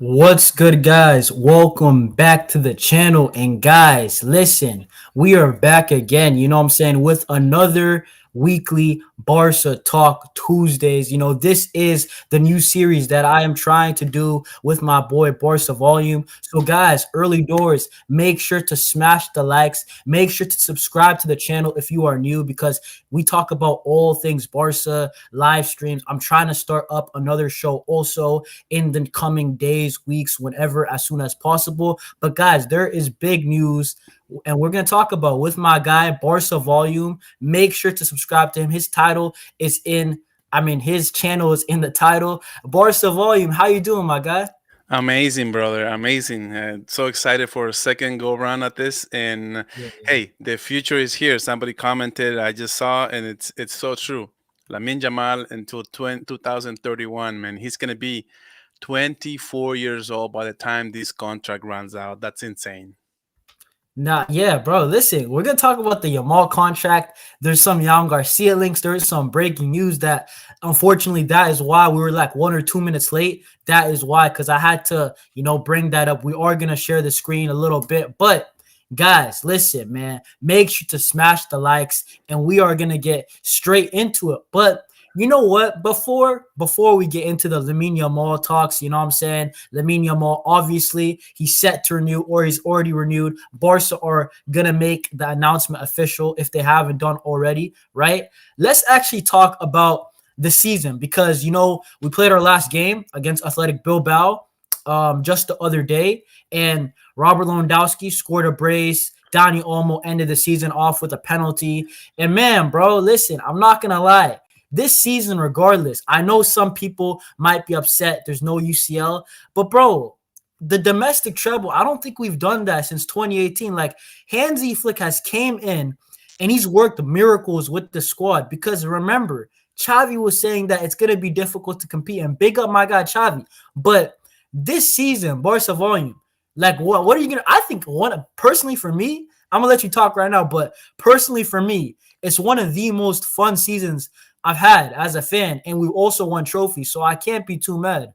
What's good, guys? Welcome back to the channel. And guys, listen, we are back again, you know what I'm saying, with another weekly Barça Talk Tuesdays. This is the new series that I am trying to do with my boy Barça Volume. So, guys, early doors, make sure to smash the likes, make sure to subscribe to the channel if you are new, because we talk about all things Barça live streams. I'm trying to start up another show also in the coming days, weeks, whenever, as soon as possible. But guys, there is big news, and we're gonna talk about with my guy Barca Volume. Make sure to subscribe to him. His title is in. His channel is in the title. Barca Volume, how you doing, my guy? Amazing, brother. Amazing. So excited for a second go round at this. And Yeah. hey, the future is here. Somebody commented, I just saw, and it's so true. Lamine Yamal until 2031, man. He's going to be 24 years old by the time this contract runs out. That's insane. Nah, yeah, bro. Listen, we're gonna talk about the Yamal contract. There's some Joan Garcia links. There is some breaking news that, unfortunately, that is why we were like 1 or 2 minutes late. That is why, because I had to, bring that up. We are gonna share the screen a little bit, but guys, listen, man. Make sure to smash the likes, and we are gonna get straight into it. But you know what? Before we get into the Lamine Yamal talks, you know what I'm saying? Lamine Yamal, obviously, he's set to renew or he's already renewed. Barca are gonna make the announcement official if they haven't done already, right? Let's actually talk about the season, because we played our last game against Athletic Bilbao just the other day, and Robert Lewandowski scored a brace. Dani Olmo ended the season off with a penalty. And man, bro, listen, I'm not gonna lie. This season, regardless, I know some people might be upset there's no UCL, but bro, the domestic treble, I don't think we've done that since 2018. Like, Hansi Flick has came in and he's worked miracles with the squad, because remember, Xavi was saying that it's going to be difficult to compete, and big up my guy Xavi. But this season, Barca Volume, like, what are you going to, I think, one, personally for me, I'm going to let you talk right now, but personally for me, it's one of the most fun seasons I've had as a fan, and we also won trophies, so I can't be too mad.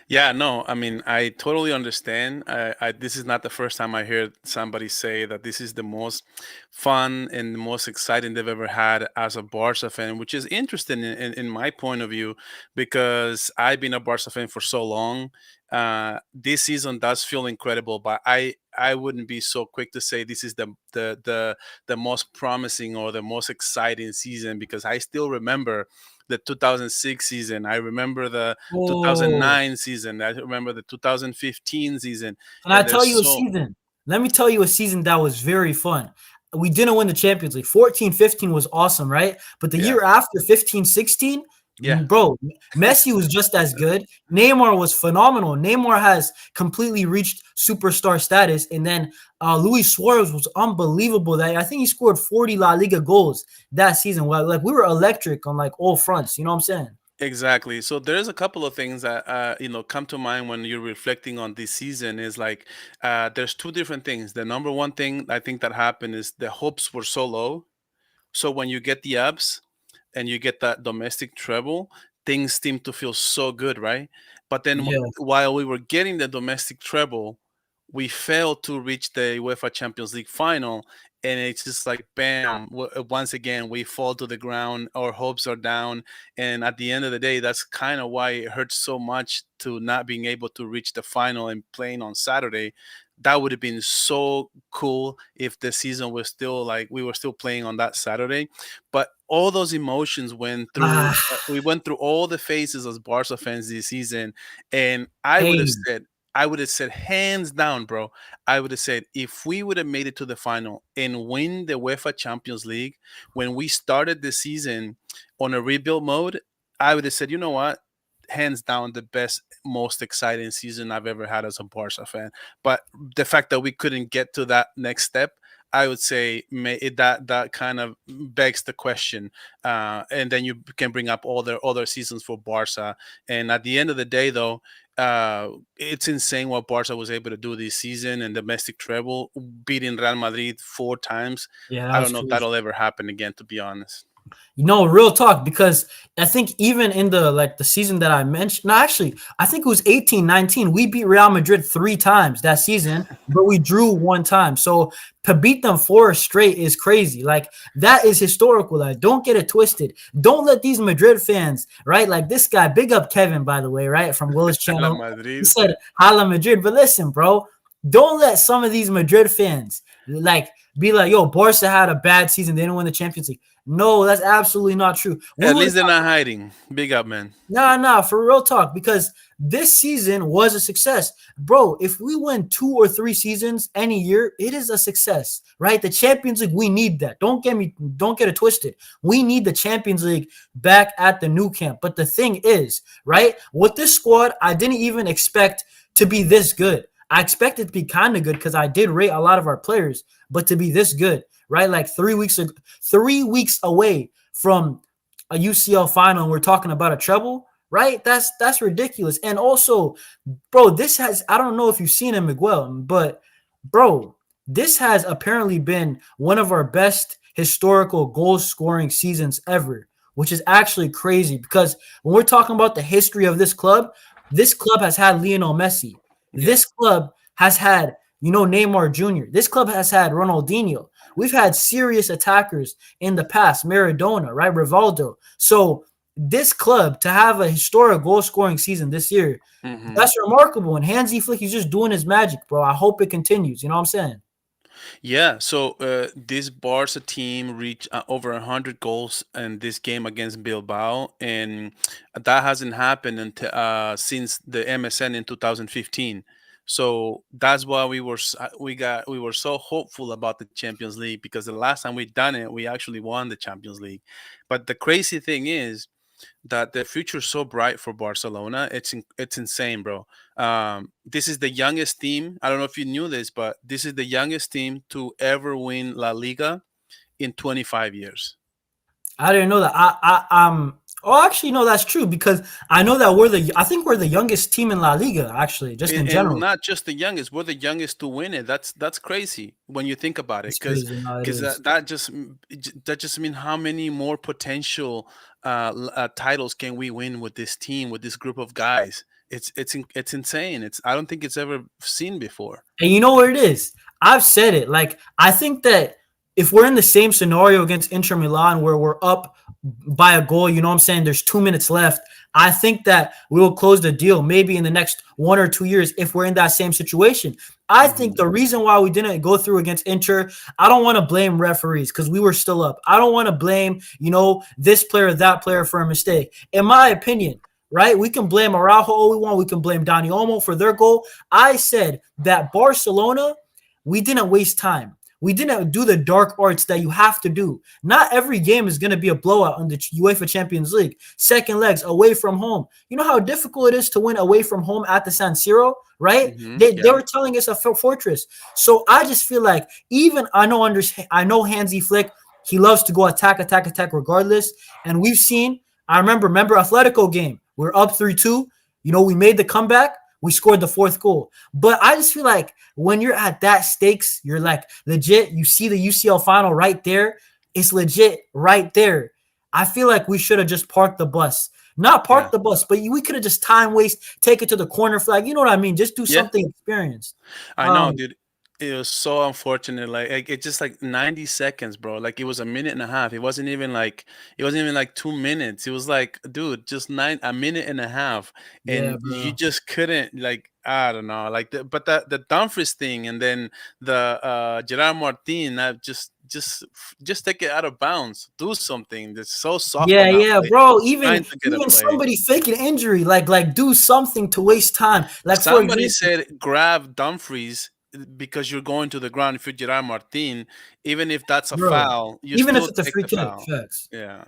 Yeah, no, I mean, I totally understand. This is not the first time I hear somebody say that this is the most fun and the most exciting they've ever had as a Barca fan, which is interesting in my point of view, because I've been a Barca fan for so long. This season does feel incredible, but I wouldn't be so quick to say this is the most promising or the most exciting season, because I still remember the 2006 season. I remember the Oh, 2009 season. I remember the 2015 season, can I and tell there's you a so season? Let me tell you a season that was very fun. We didn't win the Champions League. 14-15 was awesome, right? But the yeah, year after, 15-16, yeah. bro, Messi was just as good. Neymar was phenomenal. Neymar has completely reached superstar status. And then Luis Suarez was unbelievable. That I think he scored 40 La Liga goals that season. Well, like, we were electric on like all fronts. You know what I'm saying? Exactly. So there's a couple of things that come to mind when you're reflecting on this season. Is like there's two different things. The number one thing I think that happened is the hopes were so low. So when you get the ups and you get that domestic treble, things seem to feel so good, right? But then Yeah. while we were getting the domestic treble, we failed to reach the UEFA Champions League final. And it's just like, bam, once again, we fall to the ground. Our hopes are down. And at the end of the day, that's kind of why it hurts so much to not being able to reach the final and playing on Saturday. That would have been so cool if the season was still like we were still playing on that Saturday. But all those emotions went through. Ah, We went through all the phases as Barca fans this season, and I would have pain. said, hands down, bro. I would have said if we would have made it to the final and win the UEFA Champions League when we started the season on a rebuild mode, I would have said, you know what? Hands down, the best, most exciting season I've ever had as a Barca fan. But the fact that we couldn't get to that next step, I would say that kind of begs the question, and then you can bring up all the other seasons for Barca. And at the end of the day, though, it's insane what Barca was able to do this season and domestic treble, beating Real Madrid 4 times. Yeah, that I was don't know if crazy. that'll ever happen again, to be honest. Real talk, because I think even in the season that I mentioned, no, actually, I think it was 18-19. We beat Real Madrid 3 times that season, but we drew 1 time. So to beat them 4 straight is crazy. Like, that is historical. Like, don't get it twisted. Don't let these Madrid fans, right? Like this guy, big up Kevin, by the way, right? From Will's La channel. He Madrid. said, Hala Madrid. But listen, bro, don't let some of these Madrid fans like be like, yo, Barca had a bad season. They didn't win the Champions League. No, that's absolutely not true. We At were least they're not hiding. Big up, man. nah, for real talk, because this season was a success. Bro, if we win 2 or 3 seasons any year, it is a success, right? The Champions League, we need that. Don't get it twisted. We need the Champions League back at the new camp. But the thing is, right, with this squad, I didn't even expect to be this good. I expected to be kind of good because I did rate a lot of our players, but to be this good, right? Like 3 weeks away from a UCL final, and we're talking about a treble, right? That's ridiculous. And also, bro, I don't know if you've seen it, Miguel, but bro, this has apparently been one of our best historical goal scoring seasons ever, which is actually crazy because when we're talking about the history of this club has had Lionel Messi. Yeah. This club has had, Neymar Jr. This club has had Ronaldinho. We've had serious attackers in the past, Maradona, right? Rivaldo. So this club to have a historic goal scoring season this year, that's remarkable. And Hansi Flick, he's just doing his magic, bro. I hope it continues. You know what I'm saying? Yeah, so this Barca team reached over 100 goals in this game against Bilbao, and that hasn't happened until since the MSN in 2015. So that's why we were so hopeful about the Champions League, because the last time we done it, we actually won the Champions League. But the crazy thing is that the future is so bright for Barcelona. It's insane, bro. This is the youngest team. I don't know if you knew this, but this is the youngest team to ever win La Liga in 25 years. I didn't know that. Oh, actually, no, that's true because I know that I think we're the youngest team in La Liga, actually, just in And general. not just the youngest, we're the youngest to win it. That's crazy when you think about it, It's because crazy. No, it because is. that just means how many more potential titles can we win with this team, with this group of guys. It's insane. I don't think it's ever seen before. And you know what it is? I've said it. Like, I think that if we're in the same scenario against Inter Milan where we're up by a goal, you know what I'm saying? There's 2 minutes left. I think that we will close the deal maybe in the next 1 or 2 years if we're in that same situation. I think Mhm. the reason why we didn't go through against Inter, I don't want to blame referees because we were still up. I don't want to blame, this player, that player for a mistake. In my opinion, right? We can blame Araujo all we want. We can blame Dani Olmo for their goal. I said that Barcelona, we didn't waste time. We didn't do the dark arts that you have to do. Not every game is going to be a blowout in the UEFA Champions League. Second legs away from home. You know how difficult it is to win away from home at the San Siro, right? They Yeah. were telling us a fortress. So I just feel like I know Hansi Flick, he loves to go attack regardless. And we've seen, remember Atletico game. We're up 3-2. We made the comeback. We scored the fourth goal. But I just feel like when you're at that stakes, you're like legit. You see the UCL final right there. It's legit right there. I feel like we should have just parked the bus. Not Yeah. parked the bus, but we could have just time waste, take it to the corner flag. You know what I mean? Just do Yeah. something experienced. I know, Um, dude. It was so unfortunate. Like it just like 90 seconds, bro. Like it was a minute and a half. It wasn't even like 2 minutes. It was like, dude, just a minute and a half. yeah, And you bro. just couldn't, like, I don't know. But the Dumfries thing, and then the Gerard Martin, just take it out of bounds. Do something. That's so soft on that Yeah, play. bro. Even Trying to get a play. somebody faking injury, like do something to waste time. Like for Somebody example, said grab Dumfries because you're going to the ground if you're Gerard Martin. Even if that's a bro. foul, you Even if still it's a take free the kick, foul. facts. Yeah.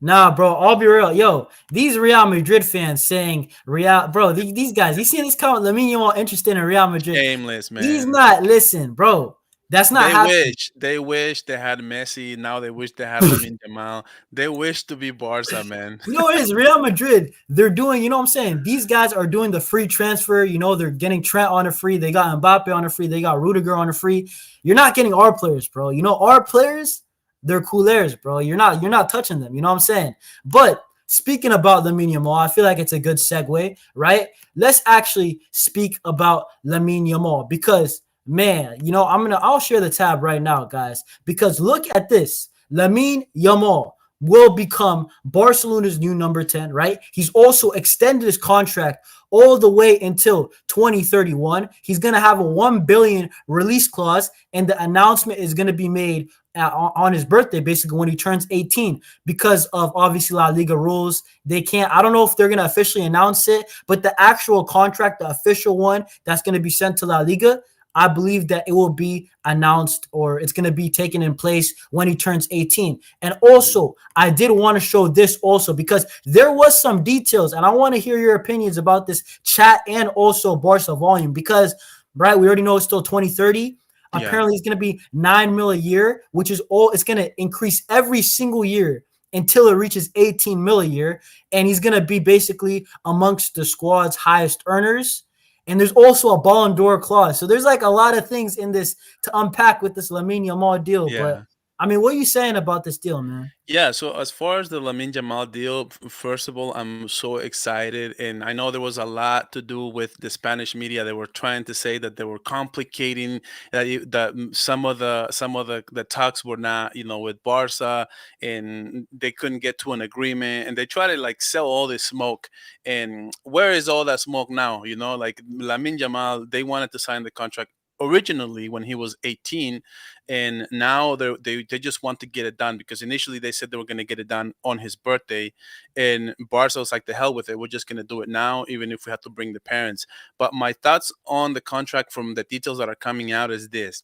Nah, bro, I'll be real. Yo, these Real Madrid fans saying Real, bro, these guys, you see these comments, Lamine Yamal interested in Real Madrid. Aimless, He's man. not, listen, bro, that's not happening. They wish they had Messi. Now they wish they had Lamine Yamal. They wish to be Barca, man. You know what it is? Real Madrid, they're doing, you know what I'm saying? These guys are doing the free transfer. They're getting Trent on a free. They got Mbappe on a free. They got Rudiger on a free. You're not getting our players, bro. Our players, they're Culers, bro. You're not touching them. You know what I'm saying? But speaking about Lamine Yamal, I feel like it's a good segue, right? Let's actually speak about Lamine Yamal because man, I'll share the tab right now, guys, because look at this. Lamine Yamal will become Barcelona's new number 10, right? He's also extended his contract all the way until 2031. He's going to have a 1 billion release clause, and the announcement is going to be made on his birthday, basically when he turns 18, because of obviously La Liga rules. They can't, I don't know if they're going to officially announce it, but the actual contract, the official one that's going to be sent to La Liga, I believe that it will be announced or it's going to be taken in place when he turns 18. And also, I did want to show this also because there was some details and I want to hear your opinions about this chat and also Barca volume because, right, we already know it's still 2030. Yeah. Apparently, it's going to be 9 mil a year, which is it's going to increase every single year until it reaches 18 mil a year. And he's going to be basically amongst the squad's highest earners. And there's also a Ballon'dor clause. So there's like a lot of things in this to unpack with this Lamine Yamal deal. Yeah. But I mean, what are you saying about this deal, man? Yeah, so as far as the Lamine Yamal deal, first of all, I'm so excited, and I know there was a lot to do with the Spanish media. They were trying to say that they were complicating that some of the talks were not, with Barca, and they couldn't get to an agreement, and they try to like sell all this smoke. And where is all that smoke now? Like Lamine Yamal, they wanted to sign the contract originally when he was 18, and now they just want to get it done because initially they said they were going to get it done on his birthday, and Barca was like, the hell with it, we're just going to do it now even if we have to bring the parents. But my thoughts on the contract from the details that are coming out is this: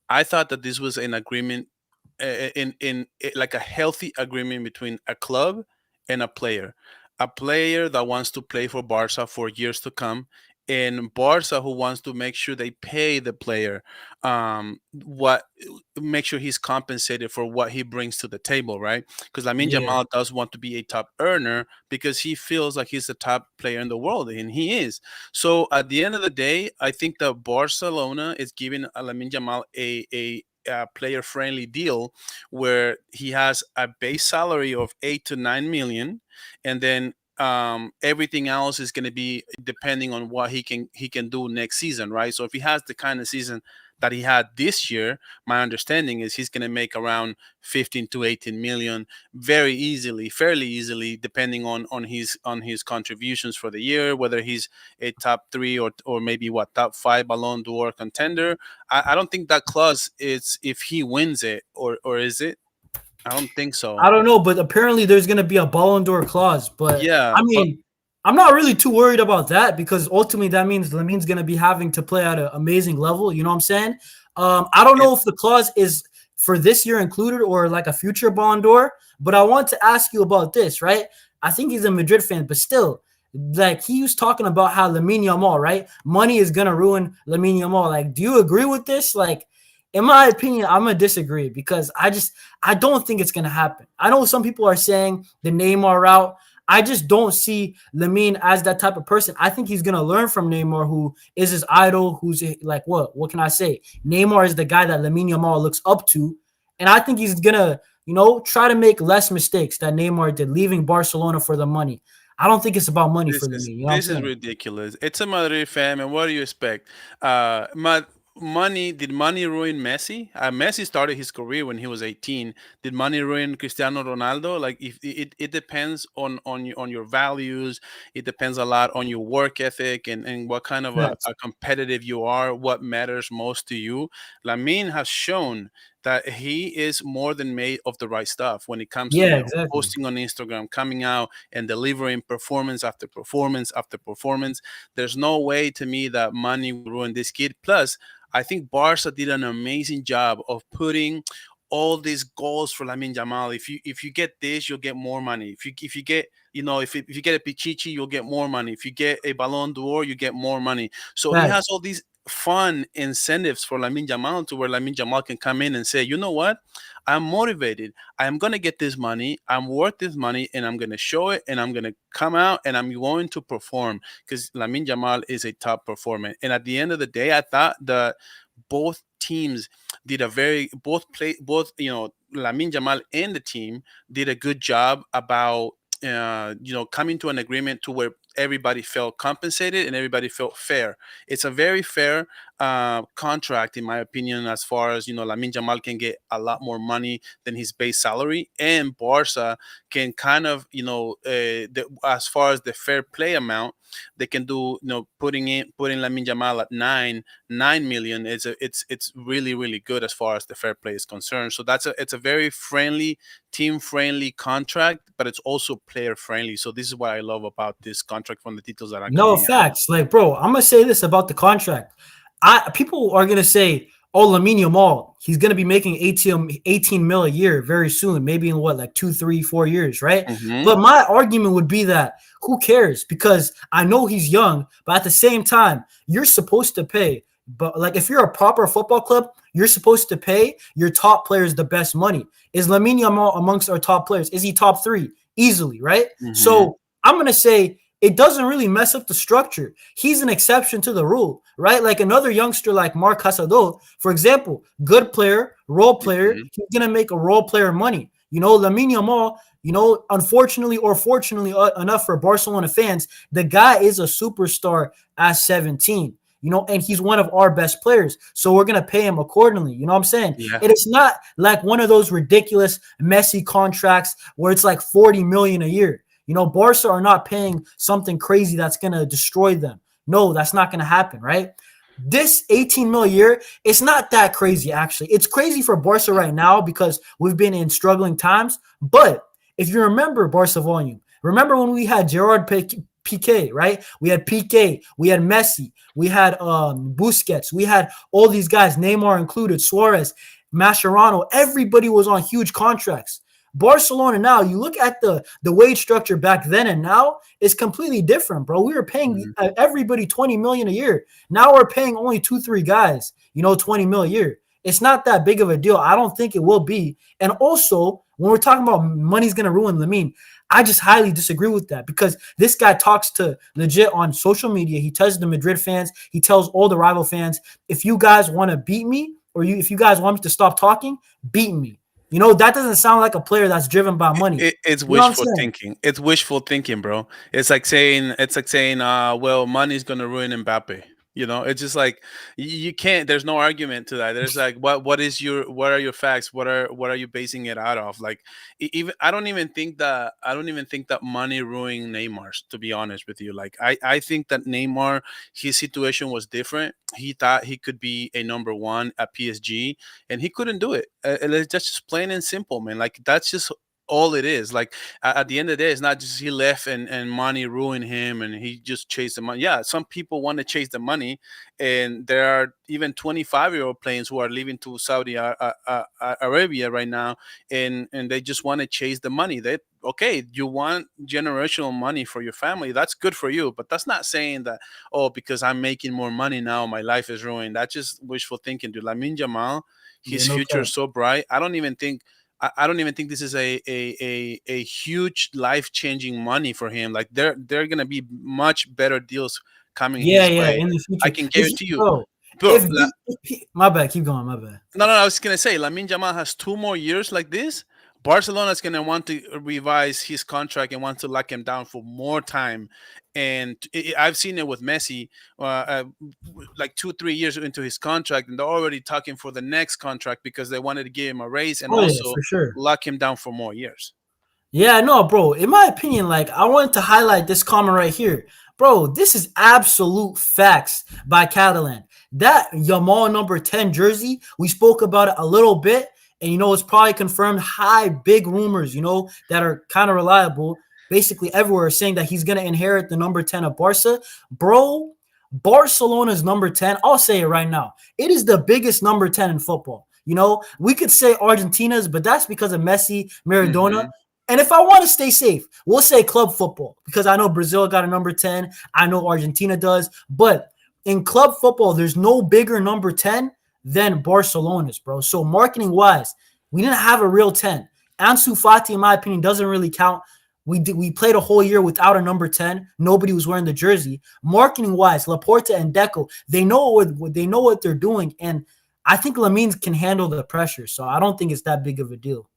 I thought that this was an agreement, like a healthy agreement between a club and a player that wants to play for Barca for years to come, and Barca who wants to make sure they pay the player, what make sure he's compensated for what he brings to the table, right? Because Lamine Yeah, Jamal does want to be a top earner because he feels like he's the top player in the world, and he is. So at the end of the day, I think that Barcelona is giving Lamine Jamal a player friendly deal where he has a base salary of 8 to 9 million, and then everything else is going to be depending on what he can do next season, right? So if he has the kind of season that he had this year, my understanding is he's going to make around 15 to 18 million very easily, fairly easily, depending on his contributions for the year, whether he's a top three or maybe top five Ballon d'Or contender. I don't think that clause is if he wins it, or is it? I don't think so. I don't know, but apparently there's going to be a Ballon'dor clause. But Yeah, I but mean, I'm not really too worried about that because ultimately that means Lamine's going to be having to play at an amazing level. You know what I'm saying? I don't it, know if the clause is for this year included or like a future Ballon'dor, but I want to ask you about this, right? I think he's a Madrid fan, but still, like he was talking about how Lamine Yamal, right? Money is going to ruin Lamine Yamal. Like, do you agree with this? Like, in my opinion, I'm gonna disagree because I don't think it's gonna happen. I know some people are saying the Neymar route. I just don't see Lamine as that type of person. I think he's gonna learn from Neymar, who is his idol. Who's like what? What can I say? Neymar is the guy that Lamine Yamal looks up to, and I think he's gonna try to make less mistakes that Neymar did, leaving Barcelona for the money. I don't think it's about money this for is Lamine. You know what I'm this is saying? ridiculous. It's a Madrid fan, and what do you expect? Money, did money ruin Messi? Messi started his career when he was 18. Did money ruin Cristiano Ronaldo? Like, if it depends on your values. It depends a lot on your work ethic and what kind of a, Facts. a competitive you are, what matters most to you. Lamine has shown that he is more than made of the right stuff when it comes to Yeah, exactly. posting on Instagram, coming out and delivering performance after performance after performance. There's no way to me that money will ruin this kid. Plus, I think Barca did an amazing job of putting all these goals for Lamine Yamal. If you get this, you'll get more money. If you get if you get a Pichichi, you'll get more money. If you get a Ballon d'Or, you get more money. So he has Facts. all these fun incentives for Lamine Yamal to where Lamine Yamal can come in and say, you know what? I'm motivated. I'm going to get this money. I'm worth this money, and I'm going to show it, and I'm going to come out, and I'm going to perform because Lamine Yamal is a top performer. And at the end of the day, I thought that both teams did a very both Lamine Yamal and the team did a good job about coming to an agreement to where everybody felt compensated and everybody felt fair. It's a very fair contract, in my opinion, as far as Lamine Yamal can get a lot more money than his base salary, and Barca can kind of as far as the fair play amount, they can do putting Lamine Yamal at 9 million. It's really really good as far as the fair play is concerned. So it's a very friendly, team friendly contract, but it's also player friendly. So this is what I love about this contract from the titles that are No coming out. facts. Like, bro, I'm gonna say this about the contract. People are gonna say, oh, Lamine Yamal, he's gonna be making 18 mil a year very soon, maybe in what, like 2, 3, 4 years, right? Mm-hmm. But my argument would be that who cares? Because I know he's young, but at the same time, you're supposed to pay. But like, if you're a proper football club, you're supposed to pay your top players the best money. Is Lamine Yamal amongst our top players? Is he top 3? Easily, right? Mm-hmm. So I'm gonna say it doesn't really mess up the structure. He's an exception to the rule, right? Like another youngster like Marc Casado, for example, good player, role player, Mm-hmm. he's going to make a role player money. Lamine Yamal, unfortunately or fortunately enough for Barcelona fans, the guy is a superstar at 17. And he's one of our best players. So we're going to pay him accordingly. You know what I'm saying? Yeah. It is not like one of those ridiculous Messi contracts where it's like 40 million a year. Barca are not paying something crazy that's going to destroy them. No, that's not going to happen, right? This 18 mil a year, it's not that crazy, actually. It's crazy for Barca right now because we've been in struggling times. But if you remember Barca volume, remember when we had Gerard Piqué, right? We had Piqué, we had Messi, we had Busquets, we had all these guys, Neymar included, Suarez, Mascherano. Everybody was on huge contracts. Barcelona now, you look at the wage structure back then and now, it's completely different, bro. We were paying everybody 20 million a year. Now we're paying only 2-3 guys, 20 mil a year. It's not that big of a deal. I don't think it will be. And also, when we're talking about money's going to ruin Lamine, I just highly disagree with that because this guy talks to legit on social media. He tells the Madrid fans, he tells all the rival fans, if you guys want to beat me or if you guys want me to stop talking, beat me. That doesn't sound like a player that's driven by money. It's wishful thinking. It's wishful thinking, bro. It's like saying, well, money's gonna ruin Mbappe. It's just like you can't. There's no argument to that. There's like, what are your facts? What are you basing it out of? Like, even I don't even think that money ruined Neymar's. To be honest with you, like I think that Neymar, his situation was different. He thought he could be a number one at PSG, and he couldn't do it. That's just plain and simple, man. Like that's just all it is. Like at the end of the day, it's not just he left and money ruined him and he just chased the money. Yeah, some people want to chase the money, and there are even 25-year-old players who are leaving to Saudi Arabia right now, and they just want to chase the money. Okay, you want generational money for your family, that's good for you, but that's not saying that, oh, because I'm making more money now, my life is ruined. That's just wishful thinking, dude. Lamine Yamal, his future is so bright. I don't even think this is a huge life-changing money for him. Like there are gonna be much better deals coming his way. In the future. I can guarantee you, bro. My bad, keep going. My bad. No, I was gonna say Lamine Yamal has 2 more years like this. Barcelona is gonna want to revise his contract and want to lock him down for more time. And I've seen it with Messi, like 2-3 years into his contract, and they're already talking for the next contract because they wanted to give him a raise and also for sure. lock him down for more years. Yeah, no, bro. In my opinion, like I wanted to highlight this comment right here. Bro, this is absolute facts by Catalan. That Yamal number 10 jersey, we spoke about it a little bit, and it's probably confirmed. High, big rumors, that are kind of reliable. Basically, everywhere saying that he's gonna inherit the number 10 of Barca. Bro, Barcelona's number 10. I'll say it right now. It is the biggest number 10 in football. We could say Argentina's, but that's because of Messi, Maradona. Mm-hmm. And if I want to stay safe, we'll say club football because I know Brazil got a number 10. I know Argentina does. But in club football, there's no bigger number 10 than Barcelona's, bro. So marketing-wise, we didn't have a real 10. Ansu Fati, in my opinion, doesn't really count. We played a whole year without a number 10. Nobody was wearing the jersey. Marketing-wise, Laporta and Deco, they know what they're doing. And I think Lamine can handle the pressure, so I don't think it's that big of a deal.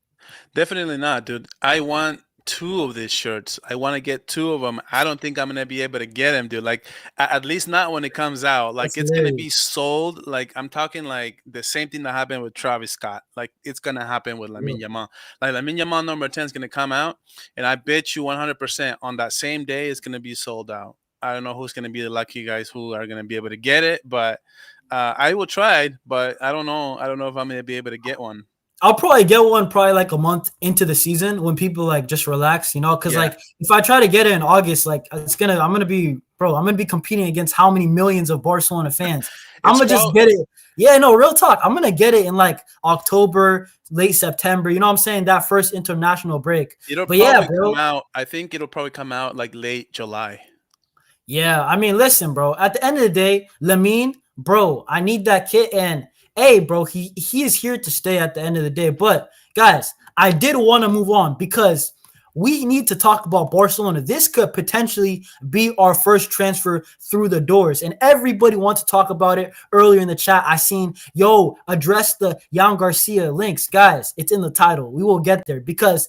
Definitely not, dude. I want two of these shirts. I want to get two of them. I don't think I'm gonna be able to get them, dude. Like at least not when it comes out. Like That's it's gonna be hilarious. sold. Like I'm talking like the same thing that happened with Travis Scott. Like it's gonna happen with Yeah. Lamine Yamal. Like Lamine Yamal number 10 is gonna come out, and I bet you 100% on that same day it's gonna be sold out. I don't know who's gonna be the lucky guys who are gonna be able to get it, but I will try. But I don't know. I don't know if I'm gonna be able to get one. I'll probably get one probably like a month into the season when people like just relax, because Yeah, like if I try to get it in August, like I'm gonna be I'm gonna be competing against how many millions of Barcelona fans. I'm it's gonna just probably get it. Yeah, no, real talk. I'm gonna get it in like October, late September. You know what I'm saying? That first international break. it'll But yeah, probably come bro. out. I think it'll probably come out like late July. Yeah, I mean, listen, bro. At the end of the day, Lamine, bro, I need that kit, and hey, bro, he is here to stay at the end of the day. But guys, I did want to move on because we need to talk about Barcelona. This could potentially be our first transfer through the doors, and everybody wants to talk about it. Earlier in the chat, I seen address the Joan Garcia links, guys. It's in the title. We will get there because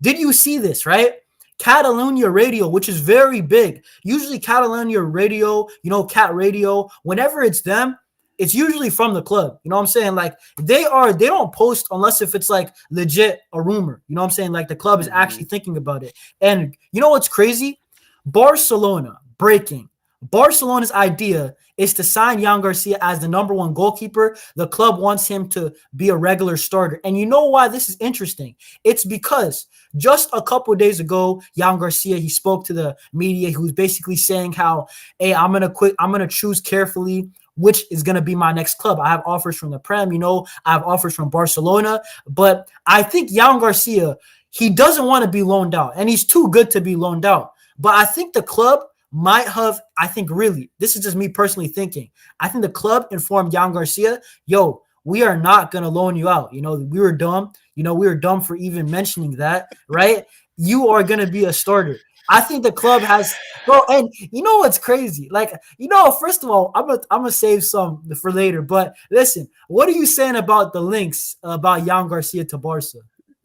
did you see this, right? Catalunya radio, which is very big. Usually Catalunya radio, Cat radio, whenever it's them, it's usually from the club. You know what I'm saying? Like they don't post unless if it's like legit a rumor. You know what I'm saying? Like the club is Mhm. actually thinking about it. And you know what's crazy? Barcelona breaking. Barcelona's idea is to sign Joan Garcia as the number one goalkeeper. The club wants him to be a regular starter. And you know why this is interesting? It's because just a couple of days ago, Joan Garcia, he spoke to the media. He was basically saying how, hey, I'm gonna choose carefully which is going to be my next club. I have offers from the Prem, I have offers from Barcelona, but I think Joan Garcia, he doesn't want to be loaned out, and he's too good to be loaned out. But I think the club might have, really, this is just me personally thinking, I think the club informed Joan Garcia, we are not going to loan you out. We were dumb. We were dumb for even mentioning that, right? You are going to be a starter. I think the club has, bro, and you know what's crazy? Like, first of all, I'm gonna save some for later. But listen, what are you saying about the links about Joan Garcia to Barca?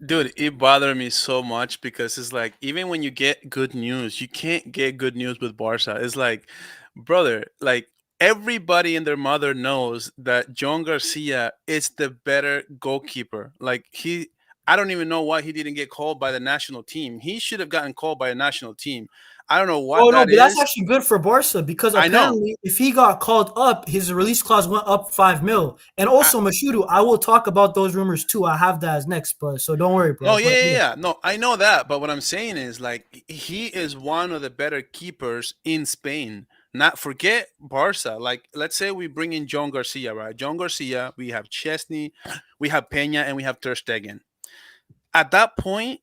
Dude, it bothered me so much because it's like even when you get good news, you can't get good news with Barca. It's like, brother, like everybody and their mother knows that Joan Garcia is the better goalkeeper. Like I don't even know why he didn't get called by the national team. He should have gotten called by a national team. I don't know what Oh no, that but that's is. actually good for Barca because I know. apparently, if he got called up, his release clause went up 5 mil. And also, Mashudu, I will talk about those rumors too. I have that as next, but so don't worry, bro. No, yeah, But yeah, yeah. yeah. No, I know that, but what I'm saying is like he is one of the better keepers in Spain. Not forget Barca. Like, let's say we bring in Joan Garcia, right? Joan Garcia, we have Chesney, we have Peña, and we have Ter Stegen. At that point,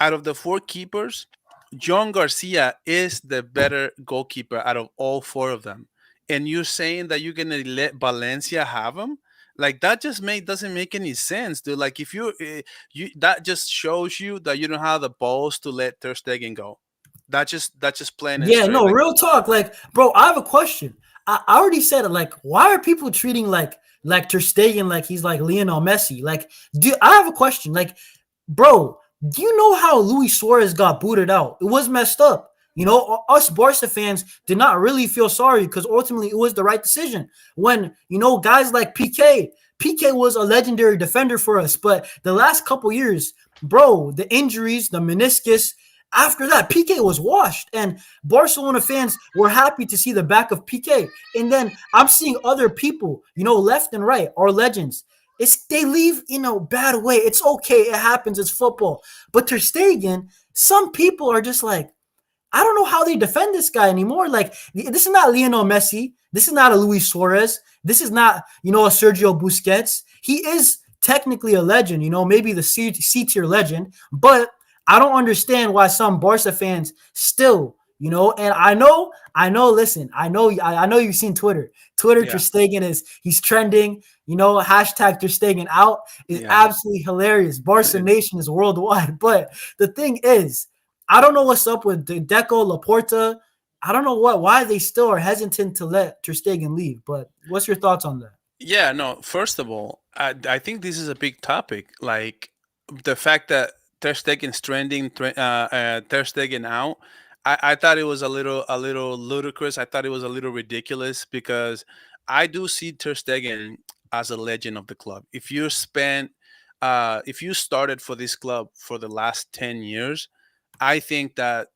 out of the four keepers, Joan Garcia is the better goalkeeper out of all four of them. And you're saying that you're gonna let Valencia have him? Like that just doesn't make any sense, dude. Like if you that just shows you that you don't have the balls to let Ter Stegen go. That's just plain and Yeah, straight. no, Like real talk. Like, bro, I have a question. I already said it. Like, why are people treating like Ter Stegen like he's like Lionel Messi? Like, I have a question? Like, bro, do you know how Luis Suarez got booted out? It was messed up. Us Barca fans did not really feel sorry because ultimately it was the right decision. When guys like PK was a legendary defender for us, but the last couple years, bro, the injuries, the meniscus. After that, PK was washed, and Barcelona fans were happy to see the back of PK. And then I'm seeing other people, left and right, our legends. They leave in a bad way. It's okay. It happens. It's football. But Ter Stegen, some people are just like, I don't know how they defend this guy anymore. Like, this is not Lionel Messi. This is not a Luis Suarez. This is not, a Sergio Busquets. He is technically a legend, maybe the C tier legend, but I don't understand why some Barca fans still, and listen, I know you've seen Twitter. Ter yeah, Stegen he's trending, hashtag Ter Stegen out is yeah. absolutely hilarious. Barca Nation is worldwide. But the thing is, I don't know what's up with Deco, Laporta. I don't know why they still are hesitant to let Ter Stegen leave. But what's your thoughts on that? Yeah, no. First of all, I think this is a big topic. Like the fact that Ter Stegen's trending, Ter Stegen out. I thought it was a little ludicrous. I thought it was a little ridiculous because I do see Ter Stegen as a legend of the club. If you started for this club for the last 10 years, I think that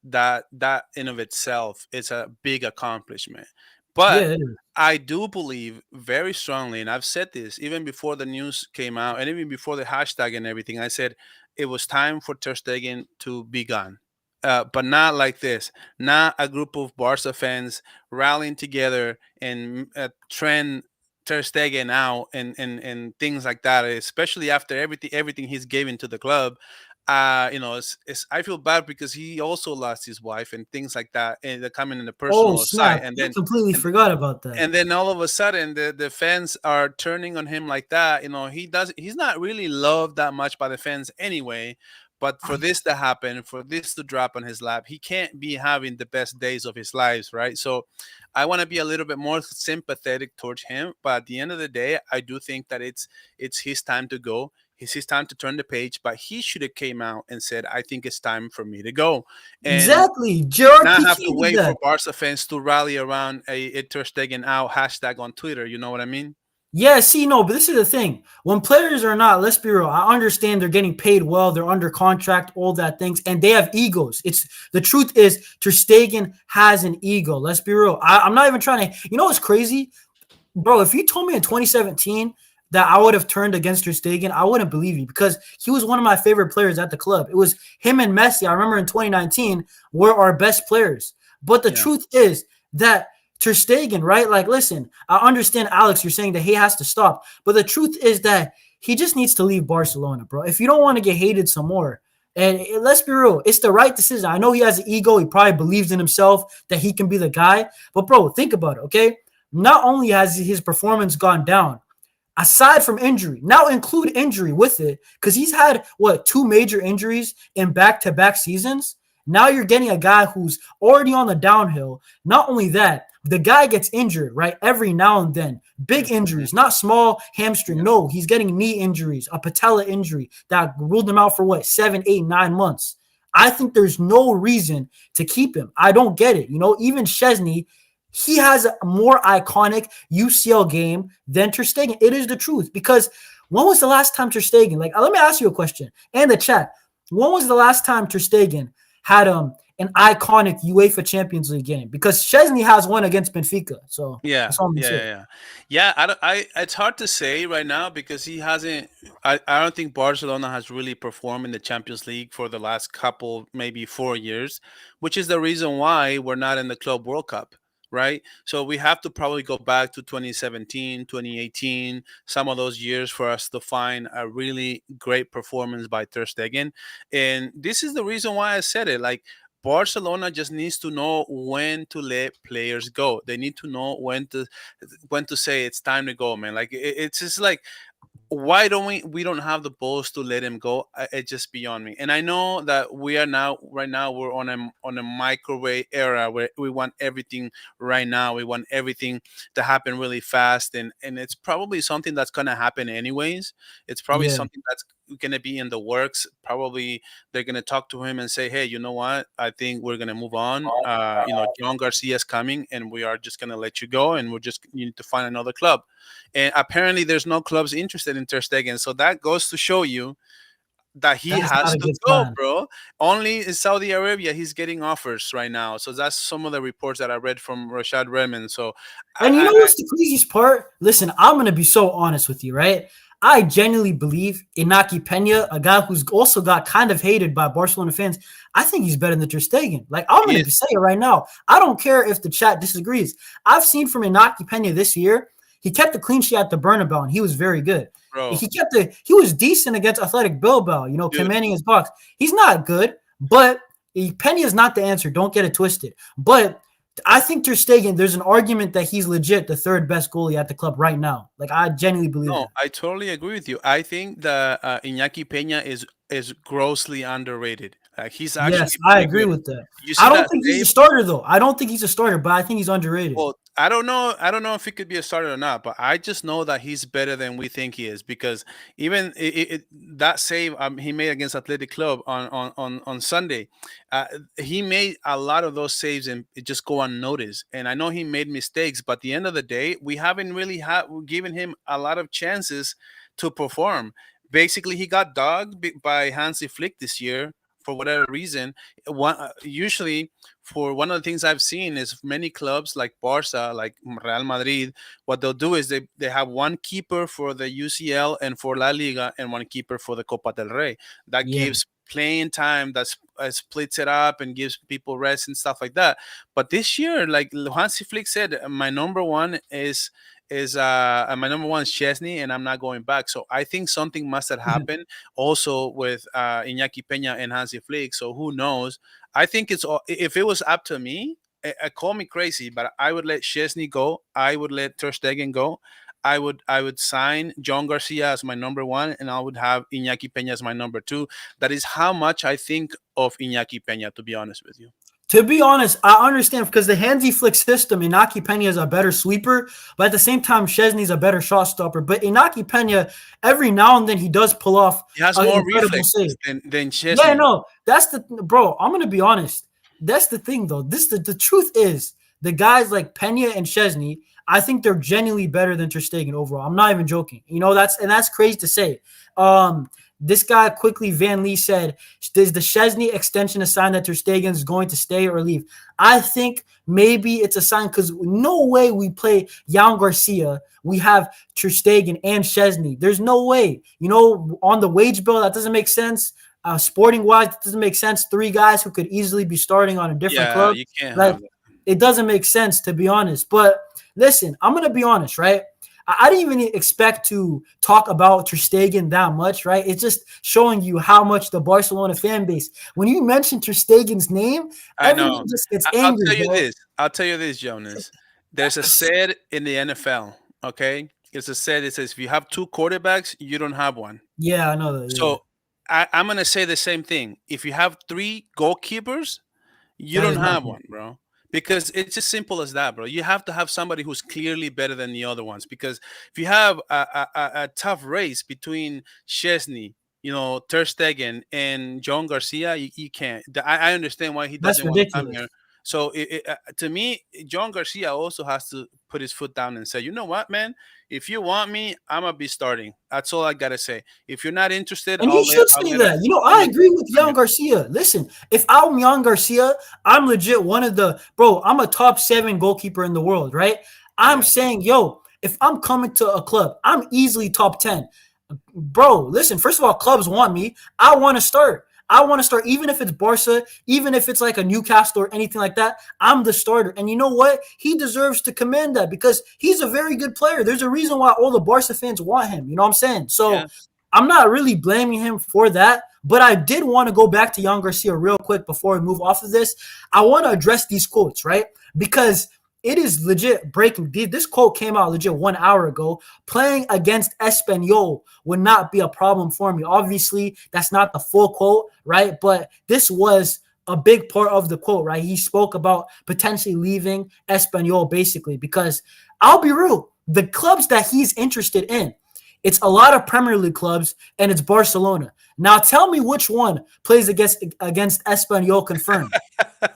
in of itself is a big accomplishment. But Yeah, it is. I do believe very strongly, and I've said this even before the news came out, and even before the hashtag and everything. I said it was time for Ter Stegen to be gone, but not like this. Not a group of Barca fans rallying together and trend Ter Stegen out and things like that. Especially after everything he's given to the club. I feel bad because he also lost his wife and things like that, and they're coming in the Oh personal side, snap! I completely and forgot about that. and then all of a sudden the fans are turning on him like that. He's not really loved that much by the fans anyway. But for this to happen, for this to drop on his lap, he can't be having the best days of his lives, right? So I want to be a little bit more sympathetic towards him, but at the end of the day, I do think that it's his time to go. It's his time to turn the page, but he should have came out and said, I think it's time for me to go. And Exactly, Gerard not have to Piqué did wait for that. Barca fans to rally around a Ter Stegen out hashtag on Twitter. You know what I mean? Yeah, see, no, but this is the thing. When players are not, let's be real, I understand they're getting paid well, they're under contract, all that things, and they have egos. It's the truth is Ter Stegen has an ego. Let's be real. I'm not even trying to, you know what's crazy? Bro, if you told me in 2017 that I would have turned against Ter Stegen, I wouldn't believe you because he was one of my favorite players at the club. It was him and Messi. I remember in 2019 were our best players. But the Yeah. truth is that Ter Stegen, right? Like, listen, I understand, Alex, you're saying that he has to stop. But the truth is that he just needs to leave Barcelona, bro. If you don't want to get hated some more, and let's be real, it's the right decision. I know he has an ego. He probably believes in himself that he can be the guy. But, bro, think about it, okay? Not only has his performance gone down, aside from injury, now include injury with it, because he's had what, two major injuries in back-to-back seasons. Now you're getting a guy who's already on the downhill. Not only that, the guy gets injured, right? Every now and then. Big Mhm. injuries, not small hamstring. Yeah. No, he's getting knee injuries, a patella injury that ruled him out for what, 7, 8, 9 months. I think there's no reason to keep him. I don't get it. Even Chesney, he has a more iconic UCL game than Ter Stegen. It is the truth. Because when was the last time Ter Stegen, like, let me ask you a question, and the chat. When was the last time Ter Stegen had an iconic UEFA Champions League game? Because Chesney has one against Benfica. So Yeah, that's all I'm gonna yeah, yeah, say. yeah. Yeah, I, don't- I it's hard to say right now because he hasn't. I don't think Barcelona has really performed in the Champions League for the last couple, maybe 4 years, which is the reason why we're not in the Club World Cup, right? So we have to probably go back to 2017, 2018, some of those years for us to find a really great performance by Ter Stegen. And this is the reason why I said it. Like, Barcelona just needs to know when to let players go. They need to know when to say it's time to go, man. Like it's just like, why don't we don't have the balls to let him go? It's just beyond me. And I know that we are now right now we're on a microwave era where we want everything right now. We want everything to happen really fast, and it's probably something that's gonna happen anyways. It's probably Yeah, something that's gonna be in the works. Probably they're gonna talk to him and say, hey, you know what? I think we're gonna move on. Joan Garcia is coming, and we are just gonna let you go, and you need to find another club. And apparently, there's no clubs interested in Ter Stegen. So that goes to show you that he that's has not a to good go, sign. bro. Only in Saudi Arabia, he's getting offers right now. So that's some of the reports that I read from Rashad Redmond. So, And you I, know what's the craziest part? Listen, I'm gonna be so honest with you, right? I genuinely believe Inaki Pena, a guy who's also got kind of hated by Barcelona fans. I think he's better than Ter Stegen. Like, I'm he gonna is, say it right now. I don't care if the chat disagrees. I've seen from Inaki Pena this year. He kept the clean sheet at the Bernabeu, and he was very good. bro, He was decent against Athletic Bilbao. dude. Commanding his box. He's not good, but Pena is not the answer. Don't get it twisted. But I think Ter Stegen, there's an argument that he's legit the third best goalie at the club right now. Like, I genuinely believe No, that. I totally agree with you. I think that Iñaki Peña is grossly underrated. He's Yes, actually I pretty agree good. with that. You I see don't that think he's a save? starter though. I don't think he's a starter, but I think he's underrated. Well, I don't know. I don't know if he could be a starter or not, but I just know that he's better than we think he is because even that save he made against Athletic Club on Sunday, uh, he made a lot of those saves and it just go unnoticed. And I know he made mistakes, but at the end of the day, we haven't really given him a lot of chances to perform. Basically, he got dogged by Hansi Flick this year for whatever reason. Usually for one of the things I've seen is many clubs like Barca, like Real Madrid, what they'll do is they have one keeper for the UCL and for La Liga and one keeper for the Copa del Rey. That Yeah, gives playing time, that splits it up and gives people rest and stuff like that. But this year, like Hansi Flick said, my number one is my number one is Chesney, and I'm not going back. So I think something must have happened also with Iñaki Peña and Hansi Flick. So who knows? I think if it was up to me, call me crazy, but I would let Chesney go. I would let Ter Stegen go. I would sign Joan Garcia as my number one, and I would have Iñaki Peña as my number two. That is how much I think of Iñaki Peña, to be honest with you. to be honest, I understand because the Hansi Flick system, Inaki Pena is a better sweeper, but at the same time, Chesney's a better shot stopper. But Inaki Pena, every now and then, he does pull off He has an more incredible save. reflexes than Yeah, Chesney. no, that's the bro. I'm gonna be honest. That's the thing, though. The truth is the guys like Pena and Chesney. I think they're genuinely better than Ter Stegen overall. I'm not even joking. That's crazy to say. This guy quickly Van Lee said, "Is the Chesney extension a sign that Ter Stegen is going to stay or leave?" I think maybe it's a sign because no way we play Joan Garcia. We have Ter Stegen and Chesney. There's no way. On the wage bill, that doesn't make sense. Sporting wise, it doesn't make sense. Three guys who could easily be starting on a different Yeah, club. you can't Like have that. it doesn't make sense to be honest. But listen, I'm gonna be honest, right? I didn't even expect to talk about Ter Stegen that much, right? It's just showing you how much the Barcelona fan base. When you mention Ter Stegen's name, I everyone know. just gets I'll angry, tell you bro. this. I'll tell you this, Jonas. There's a said in the NFL. Okay, it's a said. It says if you have two quarterbacks, you don't have one. Yeah, I know that. Yeah, So I'm gonna say the same thing. If you have three goalkeepers, you that don't is not have good. one, bro. Because it's as simple as that, bro. You have to have somebody who's clearly better than the other ones. Because if you have a tough race between Chesney, Ter Stegen and John Garcia, you can't. I understand why he That's doesn't want to come here. ridiculous. So to me, John Garcia also has to put his foot down and say, you know what, man? If you want me, I'm gonna be starting. That's all I gotta say. If you're not interested, And he should I'll say let that. I'll I let agree with come Young here. Garcia. Listen, if I'm Young Garcia, I'm legit one of the bro. I'm a top 7 goalkeeper in the world, right? I'm Yeah, saying, yo, if I'm coming to a club, I'm easily top 10. Bro, listen, first of all, clubs want me. I want to start. I want to start, even if it's Barca, even if it's like a Newcastle or anything like that. I'm the starter. And you know what? He deserves to command that because he's a very good player. There's a reason why all the Barca fans want him. You know what I'm saying? So yeah. I'm not really blaming him for that. But I did want to go back to Young Garcia real quick before we move off of this. I want to address these quotes, right? Because it is legit breaking. This quote came out legit 1 hour ago. Playing against Espanyol would not be a problem for me. Obviously, that's not the full quote, right? But this was a big part of the quote, right? He spoke about potentially leaving Espanyol basically because I'll be real, the clubs that he's interested in, it's a lot of Premier League clubs and it's Barcelona. Now tell me which one plays against Espanyol confirmed.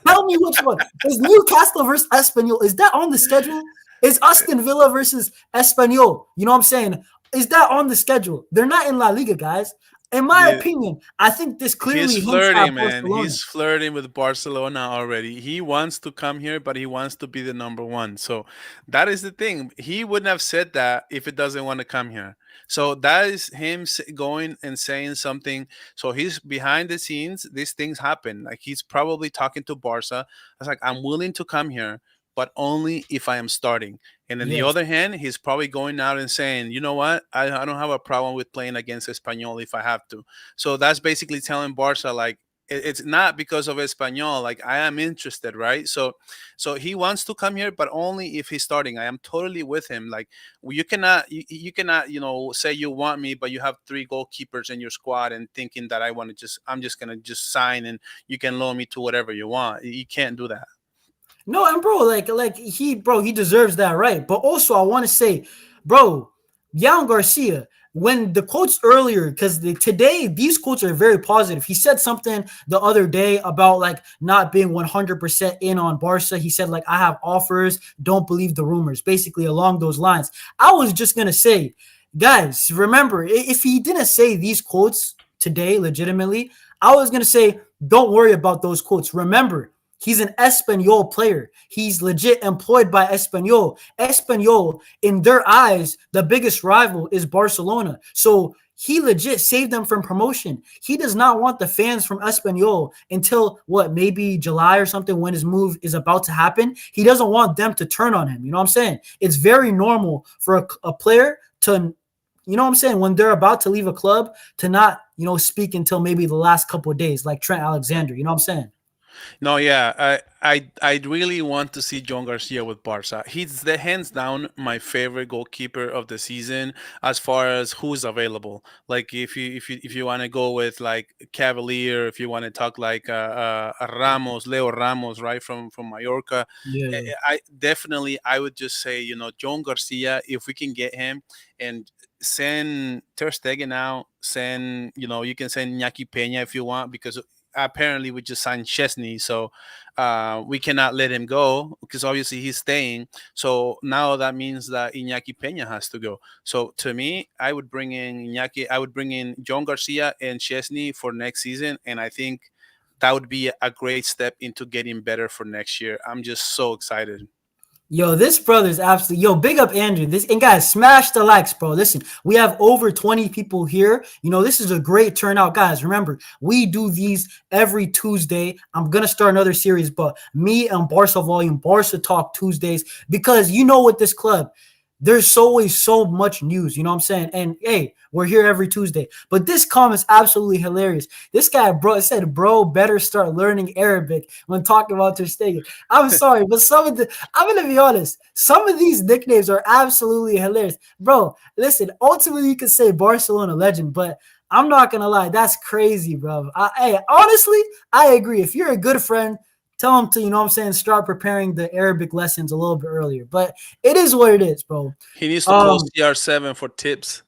Tell me which one. Is Newcastle versus Espanyol? Is that on the schedule? Is Aston Villa versus Espanyol? You know what I'm saying? Is that on the schedule? They're not in La Liga, guys. In my Yeah, opinion, I think this he's clearly hints at flirting, man. Barcelona. He's flirting with Barcelona already. He wants to come here, but he wants to be the number one. So that is the thing. He wouldn't have said that if it doesn't want to come here. So that is him going and saying something. So he's behind the scenes. These things happen. Like he's probably talking to Barca. It's like, I'm willing to come here, but only if I am starting. And on the Yes. other hand, he's probably going out and saying, you know what? I don't have a problem with playing against Espanyol if I have to. So that's basically telling Barca like it's not because of Espanol. Like I am interested, right? So he wants to come here, but only if he's starting. I am totally with him. Like you cannot say you want me, but you have three goalkeepers in your squad and thinking that I'm just gonna just sign and you can loan me to whatever you want. You can't do that. No, and bro, he deserves that, right? But also, I want to say, bro, Joan Garcia, when the quotes earlier, because today these quotes are very positive. He said something the other day about like not being 100% in on Barca. He said like I have offers, don't believe the rumors, basically along those lines. I was just gonna say, guys, remember if he didn't say these quotes today, legitimately, I was gonna say don't worry about those quotes. Remember, he's an Espanol player. He's legit employed by Espanol. Espanol, in their eyes, the biggest rival is Barcelona. So he legit saved them from promotion. He does not want the fans from Espanol until what, maybe July or something when his move is about to happen. He doesn't want them to turn on him. You know what I'm saying? It's very normal for a player to, you know what I'm saying, when they're about to leave a club to not, speak until maybe the last couple of days, like Trent Alexander. You know what I'm saying? No, yeah, I really want to see Joan Garcia with Barca. He's the hands down my favorite goalkeeper of the season as far as who's available. Like if you want to go with like Cavalier, if you want to talk like Ramos, Leo Ramos, right from Mallorca, Yeah. I definitely I would just say Joan Garcia if we can get him and send Ter Stegen out, send you can send Iñaki Peña if you want because apparently we just signed Chesney, so we cannot let him go because obviously he's staying. So now that means that Iñaki Peña has to go. So to me, I would bring in Iñaki, I would bring in John Garcia and Chesney for next season, and I think that would be a great step into getting better for next year. I'm just so excited. Yo, this brother's absolutely big up Andrew. This and guys, smash the likes, bro. Listen, we have over 20 people here. This is a great turnout, guys. Remember, we do these every Tuesday. I'm gonna start another series, but me and Barca Volume, Barça Talk Tuesdays, because with this club, there's always so much news. You know what I'm saying? And hey, we're here every Tuesday. But this comment's absolutely hilarious. This guy, bro, said, "Bro, better start learning Arabic when talking about Ter Stegen." I'm sorry, but I'm gonna be honest. Some of these nicknames are absolutely hilarious, bro. Listen, ultimately you could say Barcelona legend, but I'm not gonna lie, that's crazy, bro. Hey, honestly, I agree. If you're a good friend, tell him to, you know what I'm saying, start preparing the Arabic lessons a little bit earlier. But it is what it is, bro. He needs to call Um, CR7 for tips.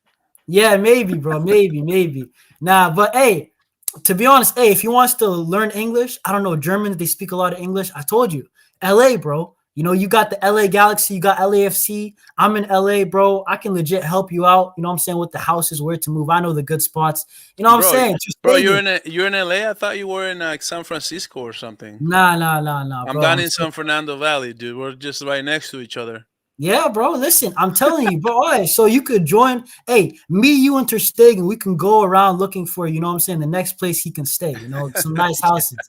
yeah, maybe, bro, maybe. Nah, but hey, to be honest, hey, if you want to learn English, I don't know, Germans, they speak a lot of English. I told you, LA, bro. You got the LA Galaxy, you got LAFC. I'm in LA, bro. I can legit help you out. You know what I'm saying? With the houses, where to move. I know the good spots. You know what I'm Bro, saying? Just bro, stay there. you're in LA? I thought you were in like San Francisco or something. Nah, I'm bro. down in San Fernando Valley, dude. We're just right next to each other. Yeah, bro. Listen, I'm telling you, bro. All right, so you could join. Hey, me, you, and Ter Stegen, we can go around looking for, you know what I'm saying, the next place he can stay. Some nice houses.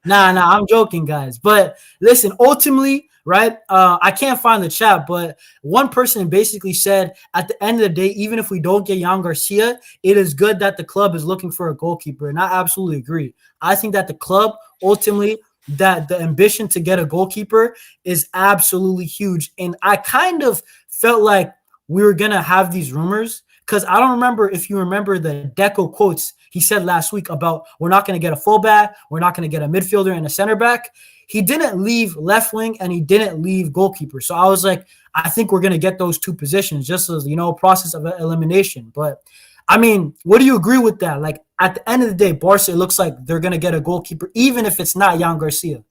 Nah, I'm joking, guys. But listen, ultimately, right? I can't find the chat, but one person basically said at the end of the day, even if we don't get Jan Garcia, it is good that the club is looking for a goalkeeper. And I absolutely agree. I think that the club ultimately that the ambition to get a goalkeeper is absolutely huge. And I kind of felt like we were gonna have these rumors because I don't remember if you remember the Deco quotes he said last week about we're not going to get a fullback, we're not going to get a midfielder and a center back. He didn't leave left wing and he didn't leave goalkeeper. So I was like, I think we're going to get those two positions just as, process of elimination. But I mean, what do you agree with that? Like at the end of the day, Barca, it looks like they're going to get a goalkeeper, even if it's not Jan Garcia.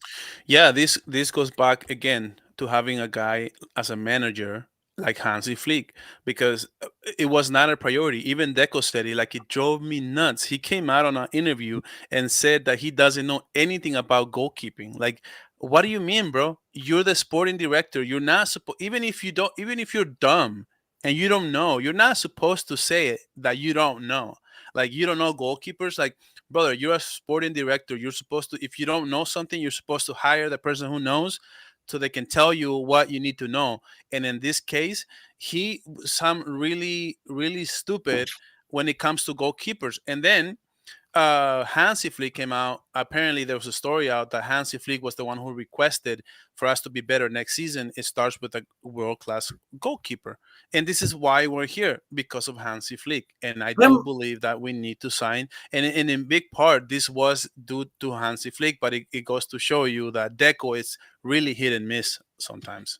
Yeah, this goes back again to having a guy as a manager like Hansi Flick because it was not a priority. Even Deco said it, like it drove me nuts. He came out on an interview and said that he doesn't know anything about goalkeeping. Like, what do you mean, bro? You're the sporting director. You're not supposed, even if you don't, even if you're dumb and you don't know, you're not supposed to say it that you don't know. Like, you don't know goalkeepers. Like, brother, you're a sporting director. You're supposed to, if you don't know something, you're supposed to hire the person who knows so they can tell you what you need to know. And in this case, he some really, really stupid when it comes to goalkeepers. And then Hansi Flick came out, apparently there was a story out that Hansi Flick was the one who requested for us to be better next season. It starts with a world class goalkeeper, and this is why we're here, because of Hansi Flick. And I do believe that we need to sign, and in big part, this was due to Hansi Flick, but it goes to show you that Deco is really hit and miss sometimes.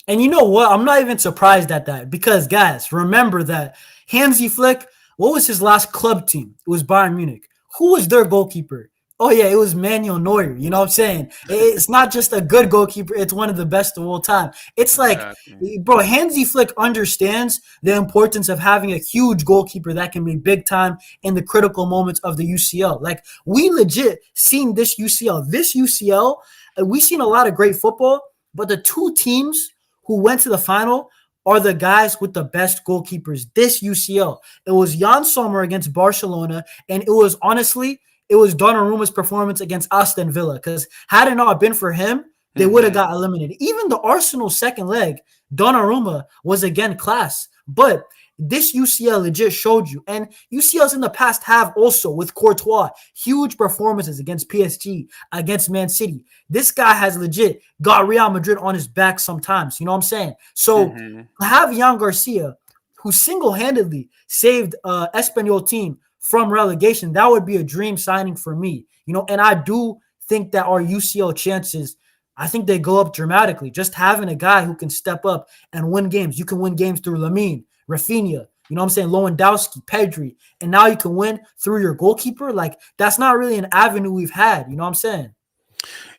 And you know what? I'm not even surprised at that because, guys, remember that Hansi Flick, what was his last club team? It was Bayern Munich. Who was their goalkeeper? Oh, yeah, it was Manuel Neuer. You know what I'm saying? It's not just a good goalkeeper. It's one of the best of all time. It's like, Exactly. bro, Hansi Flick understands the importance of having a huge goalkeeper that can be big time in the critical moments of the UCL. Like, we legit seen this UCL. This UCL, we've seen a lot of great football, but the two teams who went to the final are the guys with the best goalkeepers this UCL. It was Jan Sommer against Barcelona, and it was honestly, it was Donnarumma's performance against Aston Villa, because had it not been for him, they would have got eliminated. Even the Arsenal second leg, Donnarumma was again class. But this UCL legit showed you, and UCLs in the past have also with Courtois, huge performances against PSG, against Man City. This guy has legit got Real Madrid on his back sometimes. You know what I'm saying? So have Joan Garcia, who single-handedly saved Espanyol team from relegation, that would be a dream signing for me. You know, and I do think that our UCL chances, I think they go up dramatically. Just having a guy who can step up and win games. You can win games through Lamine, Raphinha, you know what I'm saying, Lewandowski, Pedri, and now you can win through your goalkeeper. Like, that's not really an avenue we've had. You know what I'm saying?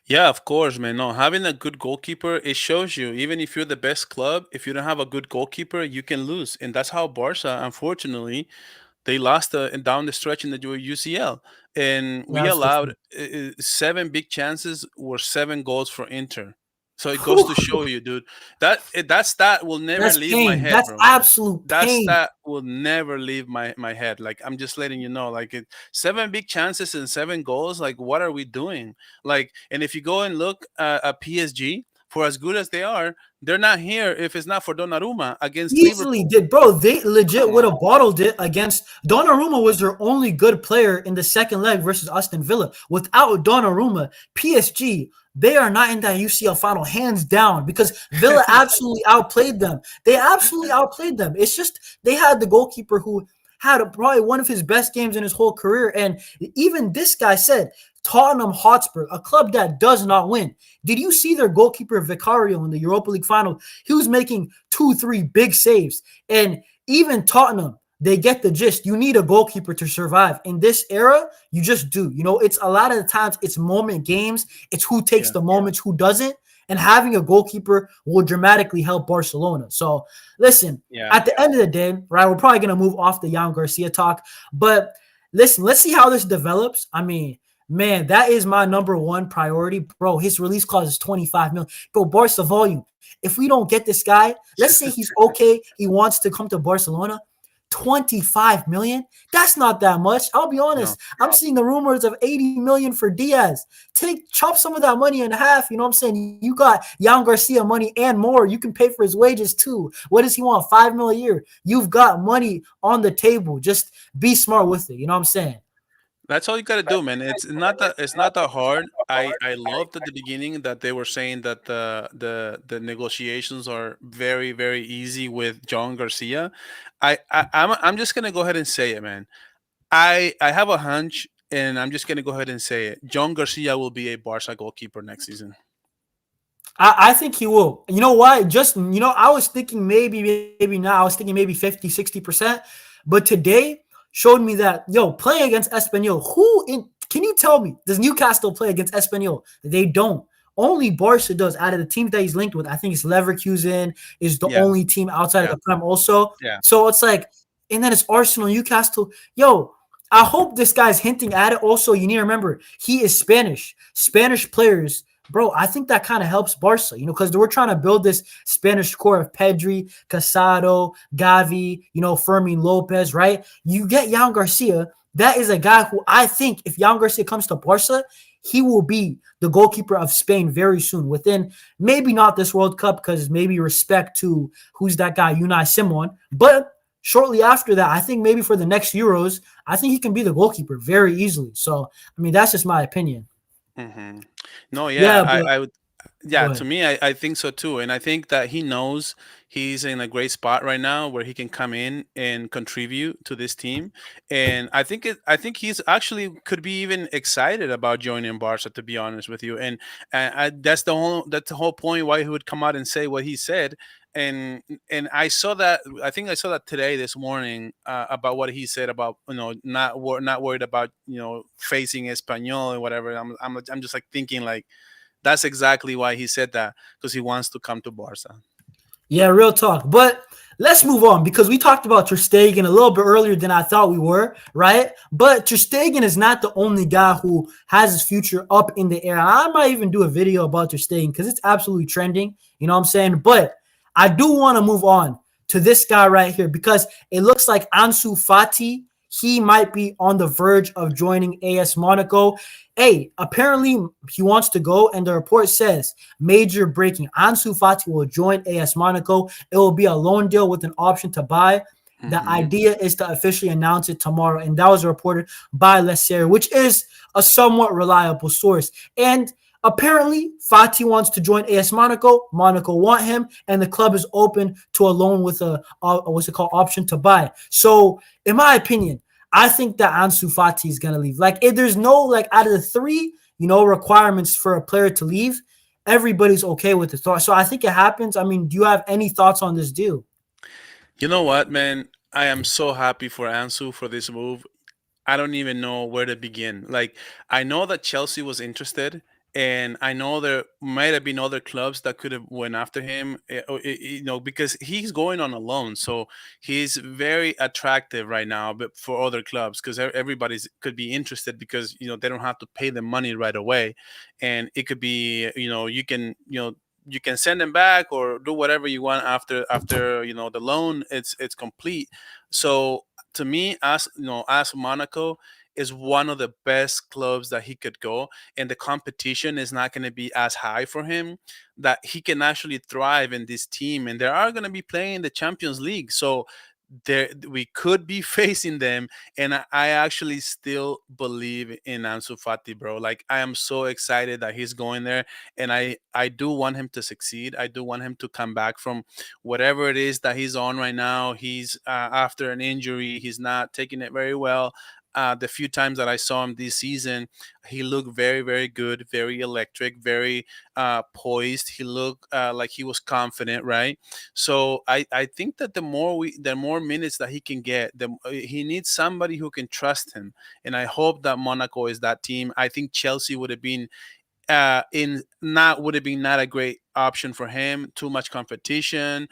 Yeah, of course, man. No, having a good goalkeeper, it shows you, even if you're the best club, if you don't have a good goalkeeper, you can lose. And that's how Barca, unfortunately, they lost down the stretch in the UCL. And we That's the allowed truth. 7 big chances, were 7 goals for Inter. So it goes to show you, dude, that stat will never That's leave my pain. head, That's bro. absolute That pain. stat will never leave my head. Like, I'm just letting you know, like, 7 big chances and 7 goals. Like, what are we doing? Like, and if you go and look at PSG, for as good as they are, they're not here if it's not for Donnarumma against Easily Liverpool. did, bro. They legit Come would on. have bottled it against Donnarumma. Was their only good player in the second leg versus Aston Villa. Without Donnarumma, PSG, they are not in that UCL final, hands down, because Villa absolutely outplayed them. They absolutely outplayed them. It's just they had the goalkeeper who had probably one of his best games in his whole career. And even this guy said, Tottenham Hotspur, a club that does not win. Did you see their goalkeeper Vicario in the Europa League final? He was making 2-3 big saves. And even Tottenham, they get the gist. You need a goalkeeper to survive. In this era, you just do. You know, it's a lot of the times it's moment games. It's who takes Yeah. the moments, who doesn't. And having a goalkeeper will dramatically help Barcelona. So listen, Yeah. at the end of the day, right, we're probably going to move off the Joan Garcia talk. But listen, let's see how this develops. I mean, man, that is my number one priority, bro. His release clause is 25 million. Bro, Barca volume. If we don't get this guy, let's say he's okay, he wants to come to Barcelona, 25 million. That's not that much. I'll be No. honest. I'm seeing the rumors of 80 million for Diaz. Chop some of that money in half. You know what I'm saying? You got Jan Garcia money and more. You can pay for his wages too. What does he want? 5 million a year. You've got money on the table. Just be smart with it. You know what I'm saying? That's all you gotta do, man. It's not that hard. I loved at the beginning that they were saying that the negotiations are very, very easy with John Garcia. I'm just gonna go ahead and say it, man. I have a hunch, and I'm just gonna go ahead and say it. John Garcia will be a Barca goalkeeper next season. I think he will. You know why? Just, I was thinking maybe not. I was thinking maybe 50, 60%. But today showed me that, playing against Espanyol, can you tell me, does Newcastle play against Espanyol? They don't. Only Barca does. Out of the teams that he's linked with, I think it's Leverkusen is the Yeah, only team outside of yeah, the Prem also. yeah. So it's like, and then it's Arsenal, Newcastle. I hope this guy's hinting at it. Also, you need to remember, he is Spanish. Spanish players, bro, I think that kind of helps Barca, because we're trying to build this Spanish core of Pedri, Casado, Gavi, Fermin Lopez, right? You get Jan Garcia. That is a guy who I think if Jan Garcia comes to Barca, he will be the goalkeeper of Spain very soon, within maybe not this World Cup, because maybe respect to who's that guy, Unai Simon, but shortly after that, I think maybe for the next Euros, I think he can be the goalkeeper very easily. So, I mean, that's just my opinion. Hmm. No, yeah, Yeah, but I would. Yeah, go to ahead. me, I think so too. And I think that he knows he's in a great spot right now where he can come in and contribute to this team. And I think he's actually could be even excited about joining Barca, to be honest with you. And that's the whole point why he would come out and say what he said. And I think I saw that today this morning about what he said about not worried about facing Espanyol and whatever. I'm just like thinking like that's exactly why he said that, because he wants to come to Barca. Yeah, real talk. But let's move on because we talked about Ter Stegen a little bit earlier than I thought we were, right? But Ter Stegen is not the only guy who has his future up in the air. I might even do a video about Ter Stegen because it's absolutely trending. You know what I'm saying? But I do want to move on to this guy right here because it looks like Ansu Fati. He might be on the verge of joining AS Monaco. Hey, apparently he wants to go, and the report says major breaking. Ansu Fati will join AS Monaco. It will be a loan deal with an option to buy. The Hmm. idea is to officially announce it tomorrow, and that was reported by Lesser, which is a somewhat reliable source. And apparently, Fati wants to join AS Monaco. Monaco want him, and the club is open to a loan with a what's it called option to buy. So, in my opinion, I think that Ansu Fati is gonna leave. Like, if there's no like out of the three, requirements for a player to leave, everybody's okay with it. So I think it happens. I mean, do you have any thoughts on this deal? You know what, man? I am so happy for Ansu for this move. I don't even know where to begin. Like, I know that Chelsea was interested, and I know there might have been other clubs that could have went after him. Because he's going on a loan, so he's very attractive right now. But for other clubs, because everybody's could be interested because they don't have to pay the money right away, and it could be you can send them back or do whatever you want after the loan it's complete. So to me, as Monaco is one of the best clubs that he could go, and the competition is not going to be as high for him, that he can actually thrive in this team, and they are going to be playing the Champions League. So there we could be facing them, and I actually still believe in Ansu Fati, bro. Like, I am so excited that he's going there, and I do want him to succeed. I do want him to come back from whatever it is that he's on right now. He's after an injury, he's not taking it very well. The few times that I saw him this season, he looked very, very good, very electric, very poised. He looked like he was confident, right? So I think that the more minutes that he can get, he needs somebody who can trust him, and I hope that Monaco is that team. I think Chelsea would have been in not would have been not a great option for him. Too much competition,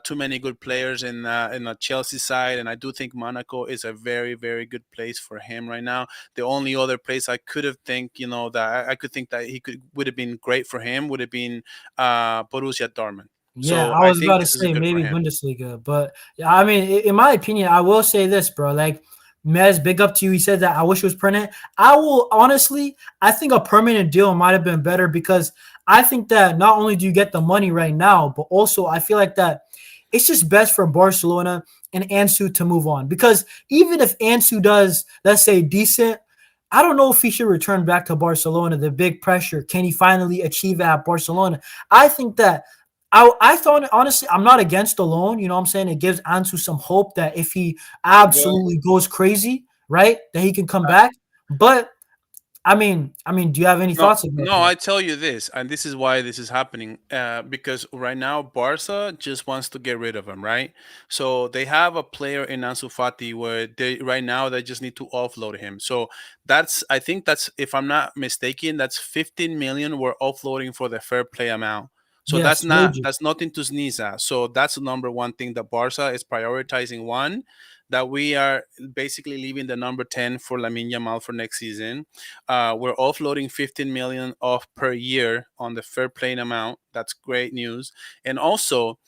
too many good players in the Chelsea side, and I do think Monaco is a very, very good place for him right now. The only other place I could have think that I could think that he could would have been great for him would have been Borussia Dortmund. Yeah, So I I was think about to this is say good for maybe him. Bundesliga, but yeah, I mean, in my opinion, I will say this, bro. Like, Mez, big up to you. He said that I wish it was permanent. I will honestly, I think a permanent deal might have been better because I think that not only do you get the money right now, but also I feel like that it's just best for Barcelona and Ansu to move on because even if Ansu does, let's say, decent, I don't know if he should return back to Barcelona. The big pressure. Can he finally achieve it at Barcelona? I think that I thought honestly, I'm not against the loan. You know what I'm saying? It gives Ansu some hope that if he Well, absolutely goes crazy, right, that he can come back. But do you have any No, thoughts about no, that? I tell you this, and this is why this is happening. Because right now Barca just wants to get rid of him, right? So they have a player in Ansu Fati where they right now they just need to offload him. So I think that's, if I'm not mistaken, that's 15 million we're offloading for the fair play amount. So Yes, wages. that's nothing to sneeze at. So that's the number one thing that Barca is prioritizing. One, that we are basically leaving the number 10 for Lamine Yamal for next season. We're offloading 15 million off per year on the fair play amount. That's great news. And also,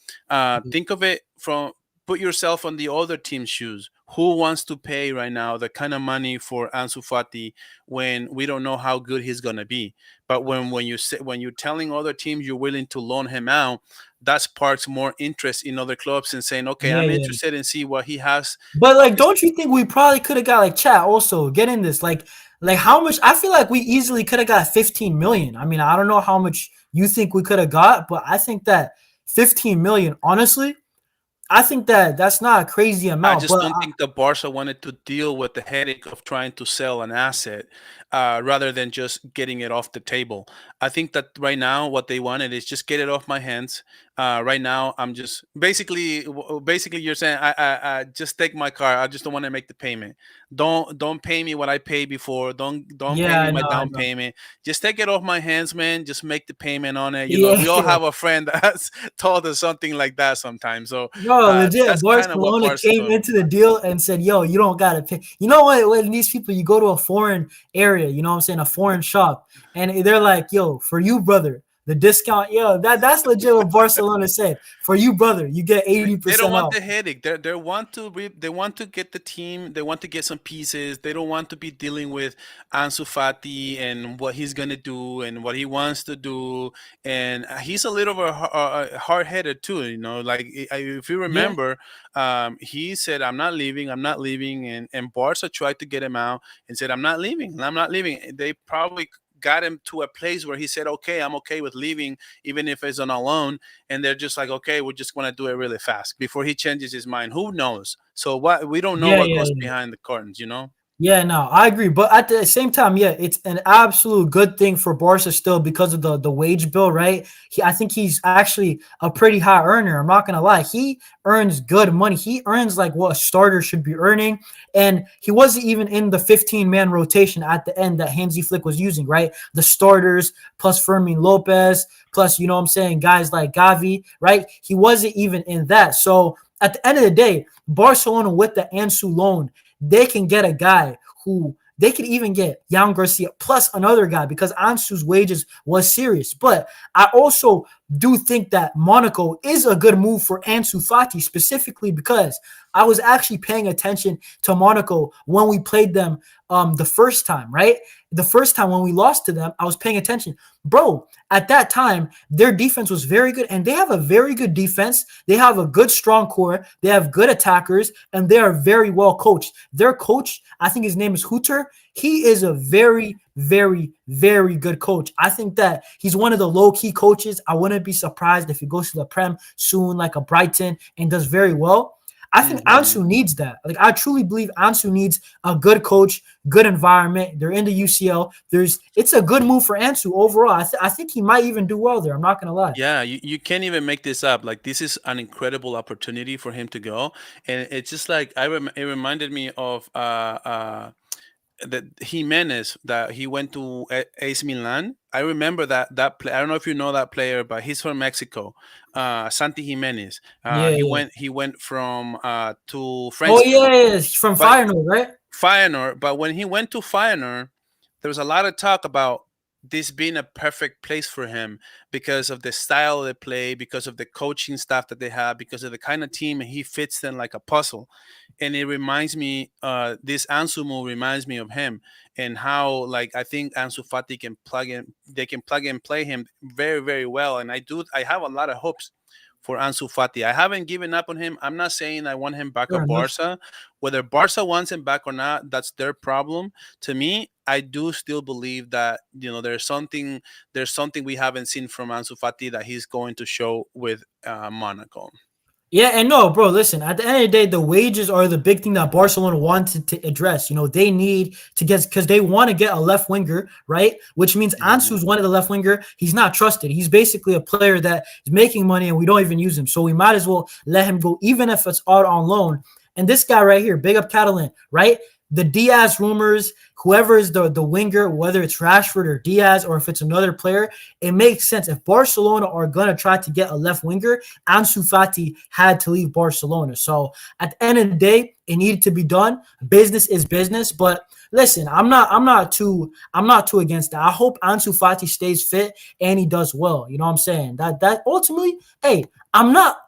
think of it from put yourself on the other team's shoes. who wants to pay right now the kind of money for Ansu Fati when we don't know how good he's gonna be? But when you say, when you're telling other teams you're willing to loan him out, that sparks more interest in other clubs and saying, okay, Yeah, I'm yeah. interested in see what he has But up like, his. don't you think we probably could have got like chat also get in this like how much? I feel like we easily could have got 15 million. I mean, I don't know how much you think we could have got, but I think that 15 million, honestly, I think that that's not a crazy I amount. just But don't think the Barca wanted to deal with the headache of trying to sell an asset rather than just getting it off the table. I think that right now what they wanted is just get it off my hands. Right now, I'm just basically you're saying I just take my car. I just don't want to make the payment. Don't pay me what I paid before. Don't pay yeah, me I my know, I down know. payment. Just take it off my hands, man. Just make the payment on it. Yeah, We all yeah. have a friend that's told us something like that sometimes. So Bro, legit, that's kind of what Barcelona Barca's came doing. into the deal and said, "Yo, you don't gotta pay." You know what? When these people, you go to a foreign area, you know what I'm saying, a foreign shop, and they're like, "Yo, for you, brother, the discount." Yo, that's legit what Barcelona said. For you, brother, you get eighty They don't percent want off. the headache. They want to get the team. They want to get some pieces. They don't want to be dealing with Ansu Fati and what he's gonna do and what he wants to do. And he's a little bit hard headed too. You know, like if you Yeah, remember, he said, "I'm not leaving. I'm not leaving." And Barca tried to get him out and said, "I'm not leaving. I'm not leaving." They probably got him to a place where he said, "Okay, I'm okay with leaving, even if it's on a loan." And they're just like, okay, we're just going to do it really fast before he changes his mind. Who knows? So what we don't know yeah, what yeah, goes yeah. behind the curtains, you know? Yeah, no, I agree. But at the same time, yeah, it's an absolute good thing for Barca still because of the wage bill, right? I think he's actually a pretty high earner. I'm not gonna lie. He earns good money. He earns like what a starter should be earning. And he wasn't even in the 15-man rotation at the end that Hansi Flick was using, right? The starters plus Fermin Lopez, plus, you know what I'm saying, guys like Gavi, right? He wasn't even in that. So at the end of the day, Barcelona with the Ansu loan, they can get a guy who they could even get Joan Garcia plus another guy because Ansu's wages was serious. But I also do think that Monaco is a good move for Ansu Fati specifically because I was actually paying attention to Monaco when we played them the first time, right? The first time when we lost to them, I was paying attention. Bro, at that time, their defense was very good, and they have a very good defense. They have a good, strong core. They have good attackers, and they are very well coached. Their coach, I think his name is Hooter. He is a very, very, very good coach. I think that he's one of the low-key coaches. I wouldn't be surprised if he goes to the Prem soon, like a Brighton, and does very well. I think Hmm. Ansu needs that. Like I truly believe Ansu needs a good coach, good environment. They're in the UCL. It's a good move for Ansu overall. I think he might even do well there. I'm not gonna lie. Yeah, you can't even make this up. Like this is an incredible opportunity for him to go, and it's just like it reminded me of that Jimenez that he went to AC Milan. I remember that play. I don't know if you know that player, but he's from Mexico. Santi Jimenez. Yeah, yeah. He went from to Oh French yeah, league, yeah. He's from but Feyenoord, right? Feyenoord. But when he went to Feyenoord, there was a lot of talk about this being a perfect place for him because of the style they play, because of the coaching staff that they have, because of the kind of team he fits in like a puzzle. And it reminds me, this Ansu move reminds me of him and how, like, I think Ansu Fati can plug in, they can plug and play him very, very well. And I have a lot of hopes for Ansu Fati. I haven't given up on him. I'm not saying I want him back Fair at enough. Barca. Whether Barca wants him back or not, that's their problem. To me, I do still believe that there's something we haven't seen from Ansu Fati that he's going to show with Monaco. Yeah, and no, bro, listen, at the end of the day, the wages are the big thing that Barcelona wanted to address. You know, they need to get because they want to get a left winger, right? Which means Hmm. Ansu's one of the left winger. He's not trusted. He's basically a player that is making money and we don't even use him. So we might as well let him go, even if it's out on loan. And this guy right here, big up Catalan, right? The Diaz rumors, whoever is the winger, whether it's Rashford or Diaz, or if it's another player, it makes sense. If Barcelona are gonna try to get a left winger, Ansu Fati had to leave Barcelona. So at the end of the day, it needed to be done. Business is business. But listen, I'm not too against that. I hope Ansu Fati stays fit and he does well. You know what I'm saying? That ultimately, hey, I'm not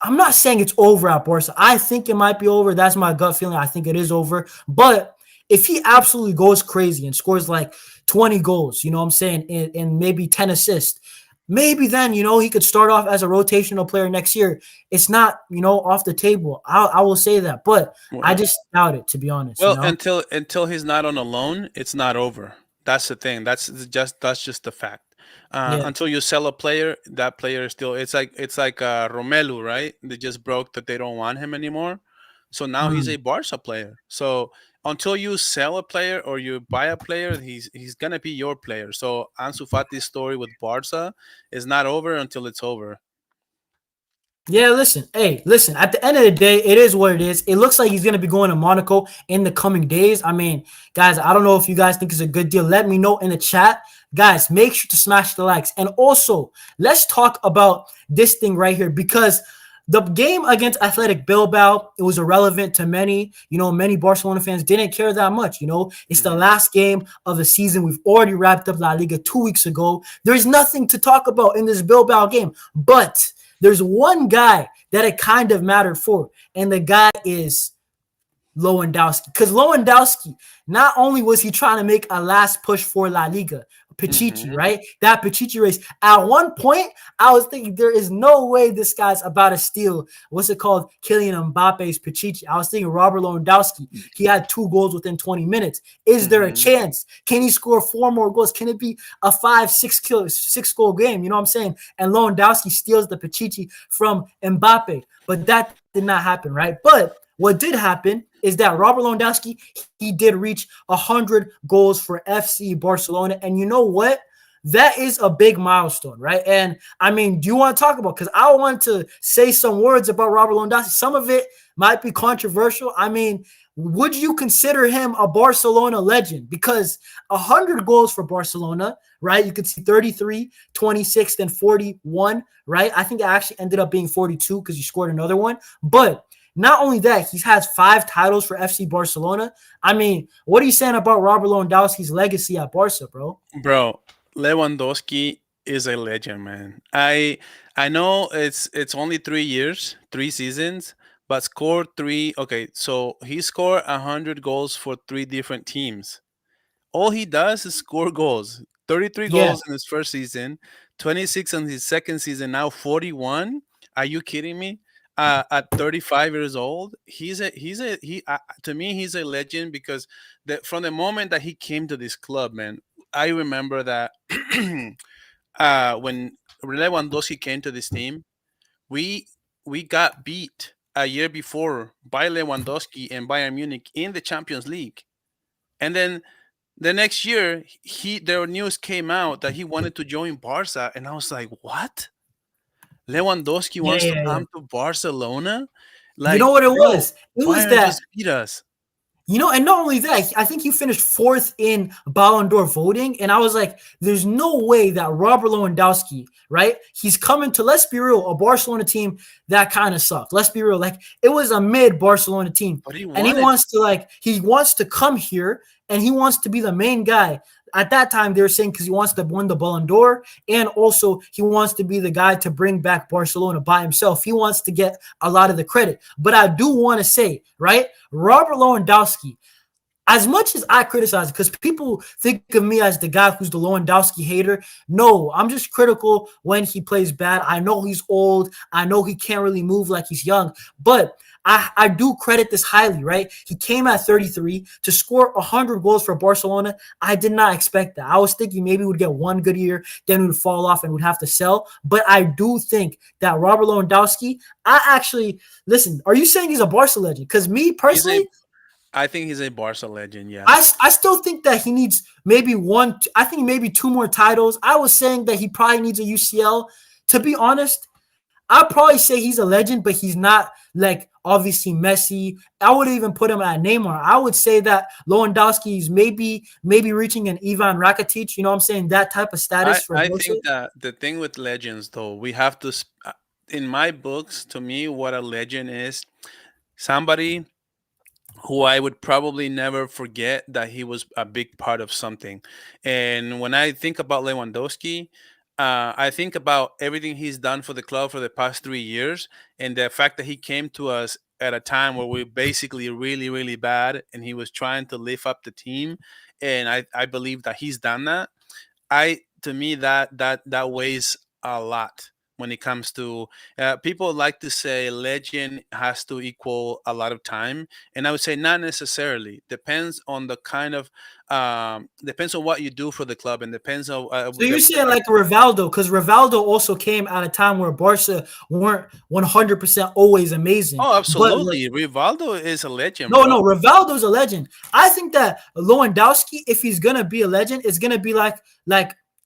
I'm not saying it's over at Barca. I think it might be over. That's my gut feeling. I think it is over. But if he absolutely goes crazy and scores like 20 goals, you know what I'm saying, and maybe 10 assists, maybe then, he could start off as a rotational player next year. It's not, off the table. I will say that. But I Well, just doubt it, to be honest. well, until he's not on a loan, it's not over. That's the thing. That's just the fact. Yeah. Until you sell a player, that player is still. It's like Romelu, right? They just broke that they don't want him anymore. So now he's a Mm. Barca player. So until you sell a player or you buy a player, he's gonna be your player. So Ansu Fati's story with Barca is not over until it's over. Yeah, listen. Hey, listen. At the end of the day, it is what it is. It looks like he's going to be going to Monaco in the coming days. I mean, guys, I don't know if you guys think it's a good deal. Let me know in the chat. Guys, make sure to smash the likes. And also, let's talk about this thing right here because the game against Athletic Bilbao, it was irrelevant to many. Many Barcelona fans didn't care that much. It's the Hmm. last game of the season. We've already wrapped up La Liga 2 weeks ago. There's nothing to talk about in this Bilbao game. But there's one guy that it kind of mattered for, and the guy is Lewandowski. Because Lewandowski, not only was he trying to make a last push for La Liga, Pichichi, Hmm. right? That Pichichi race. At one point, I was thinking there is no way this guy's about to steal, what's it called, Kylian Mbappe's Pichichi. I was thinking Robert Lewandowski. He had 2 goals within 20 minutes. Is there a Hmm. chance? Can he score 4 more goals? Can it be a 5, 6 goal game? You know what I'm saying? And Lewandowski steals the Pichichi from Mbappe. But that did not happen, right? But what did happen is that Robert Lewandowski, he did reach 100 goals for FC Barcelona. And you know what? That is a big milestone, right? And I mean, do you want to talk about? Because I want to say some words about Robert Lewandowski. Some of it might be controversial. I mean, would you consider him a Barcelona legend? Because 100 goals for Barcelona, right? You could see 33, 26, then 41, right? I think it actually ended up being 42 because he scored another one. But not only that, he has 5 titles for FC Barcelona. I mean, what are you saying about Robert Lewandowski's legacy at Barca, bro? Bro, Lewandowski is a legend, man. I know it's only 3 years, 3 seasons, but scored three. Okay, so he scored 100 goals for 3 different teams. All he does is score goals. 33 Yeah, goals in his first season, 26 in his second season, now 41. Are you kidding me? At 35 years old, to me he's a legend because from the moment that he came to this club, man, I remember that when Lewandowski came to this team, we we got beat a year before by Lewandowski and Bayern Munich in the Champions League. And then the next year, their news came out that he wanted to join Barca, and I was like, "What? Lewandowski yeah, wants to yeah, yeah. come to Barcelona? You Like, know what it bro, was? It was Bayern that just beat us." And not only that, I think he finished fourth in Ballon'dor voting. And I was like, there's no way that Robert Lewandowski, right? He's coming to, let's be real, a Barcelona team that kind of sucked. Let's be real. Like, it was a mid Barcelona team. But he And wanted. he wants to come here and he wants to be the main guy. At that time, they were saying because he wants to win the Ballon'dor and also he wants to be the guy to bring back Barcelona by himself. He wants to get a lot of the credit. But I do want to say, right? Robert Lewandowski, as much as I criticize it, because people think of me as the guy who's the Lewandowski hater. No, I'm just critical when he plays bad. I know he's old. I know he can't really move like he's young, but I do credit this highly, right? He came at 33 to score 100 goals for Barcelona. I did not expect that. I was thinking maybe we'd get one good year, then we'd fall off and we'd have to sell. But I do think that Robert Lewandowski, I actually, listen, are you saying he's a Barca legend? Because me He's a. personally, I think he's a Barca legend. Yeah. I still think that he needs maybe one. I think maybe 2 more titles. I was saying that he probably needs a UCL. To be honest, I'd probably say he's a legend, but he's not like obviously Messi. I would even put him at Neymar. I would say that Lewandowski is maybe reaching an Ivan Rakitic. You know what I'm saying? That type of status for I Barca. think that the thing with legends, though, we have to. In my books, to me, what a legend is somebody who I would probably never forget that he was a big part of something. And when I think about Lewandowski, I think about everything he's done for the club for the past 3 years, and the fact that he came to us at a time where we're basically really, really bad, and he was trying to lift up the team. And I believe that he's done that. I to me that weighs a lot when it comes to people like to say legend has to equal a lot of time, and I would say not necessarily. Depends on the kind of depends on what you do for the club, and depends on So you're saying like Rivaldo, because Rivaldo also came at a time where Barca weren't 100% always amazing. oh, But absolutely, Rivaldo is a legend, no, bro. Rivaldo's a legend. I think that Lewandowski, if he's gonna be a legend, it's gonna be like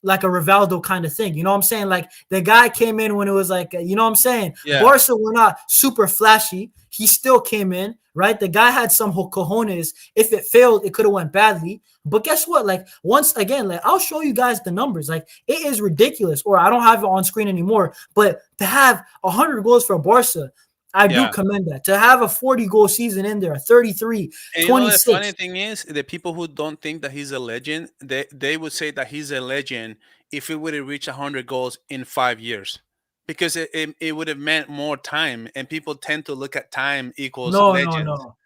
like a Rivaldo kind of thing. You know what I'm saying? Like the guy came in when it was like, you know what I'm saying? Yeah, Barca were not super flashy. He still came in, right? The guy had some cojones. If it failed, it could have went badly. But guess what? Like once again, like I'll show you guys the numbers. Like it is ridiculous. Or I don't have it on screen anymore. But to have 100 goals for Barca, I do yeah. commend that. To have a 40-goal season in there, 33, And you know the funny 26. thing is, the people who don't think that he's a legend, they would say that he's a legend if he would have reached 100 goals in 5 years, because it would have meant more time, and people tend to look at time equals No, no, legends. no.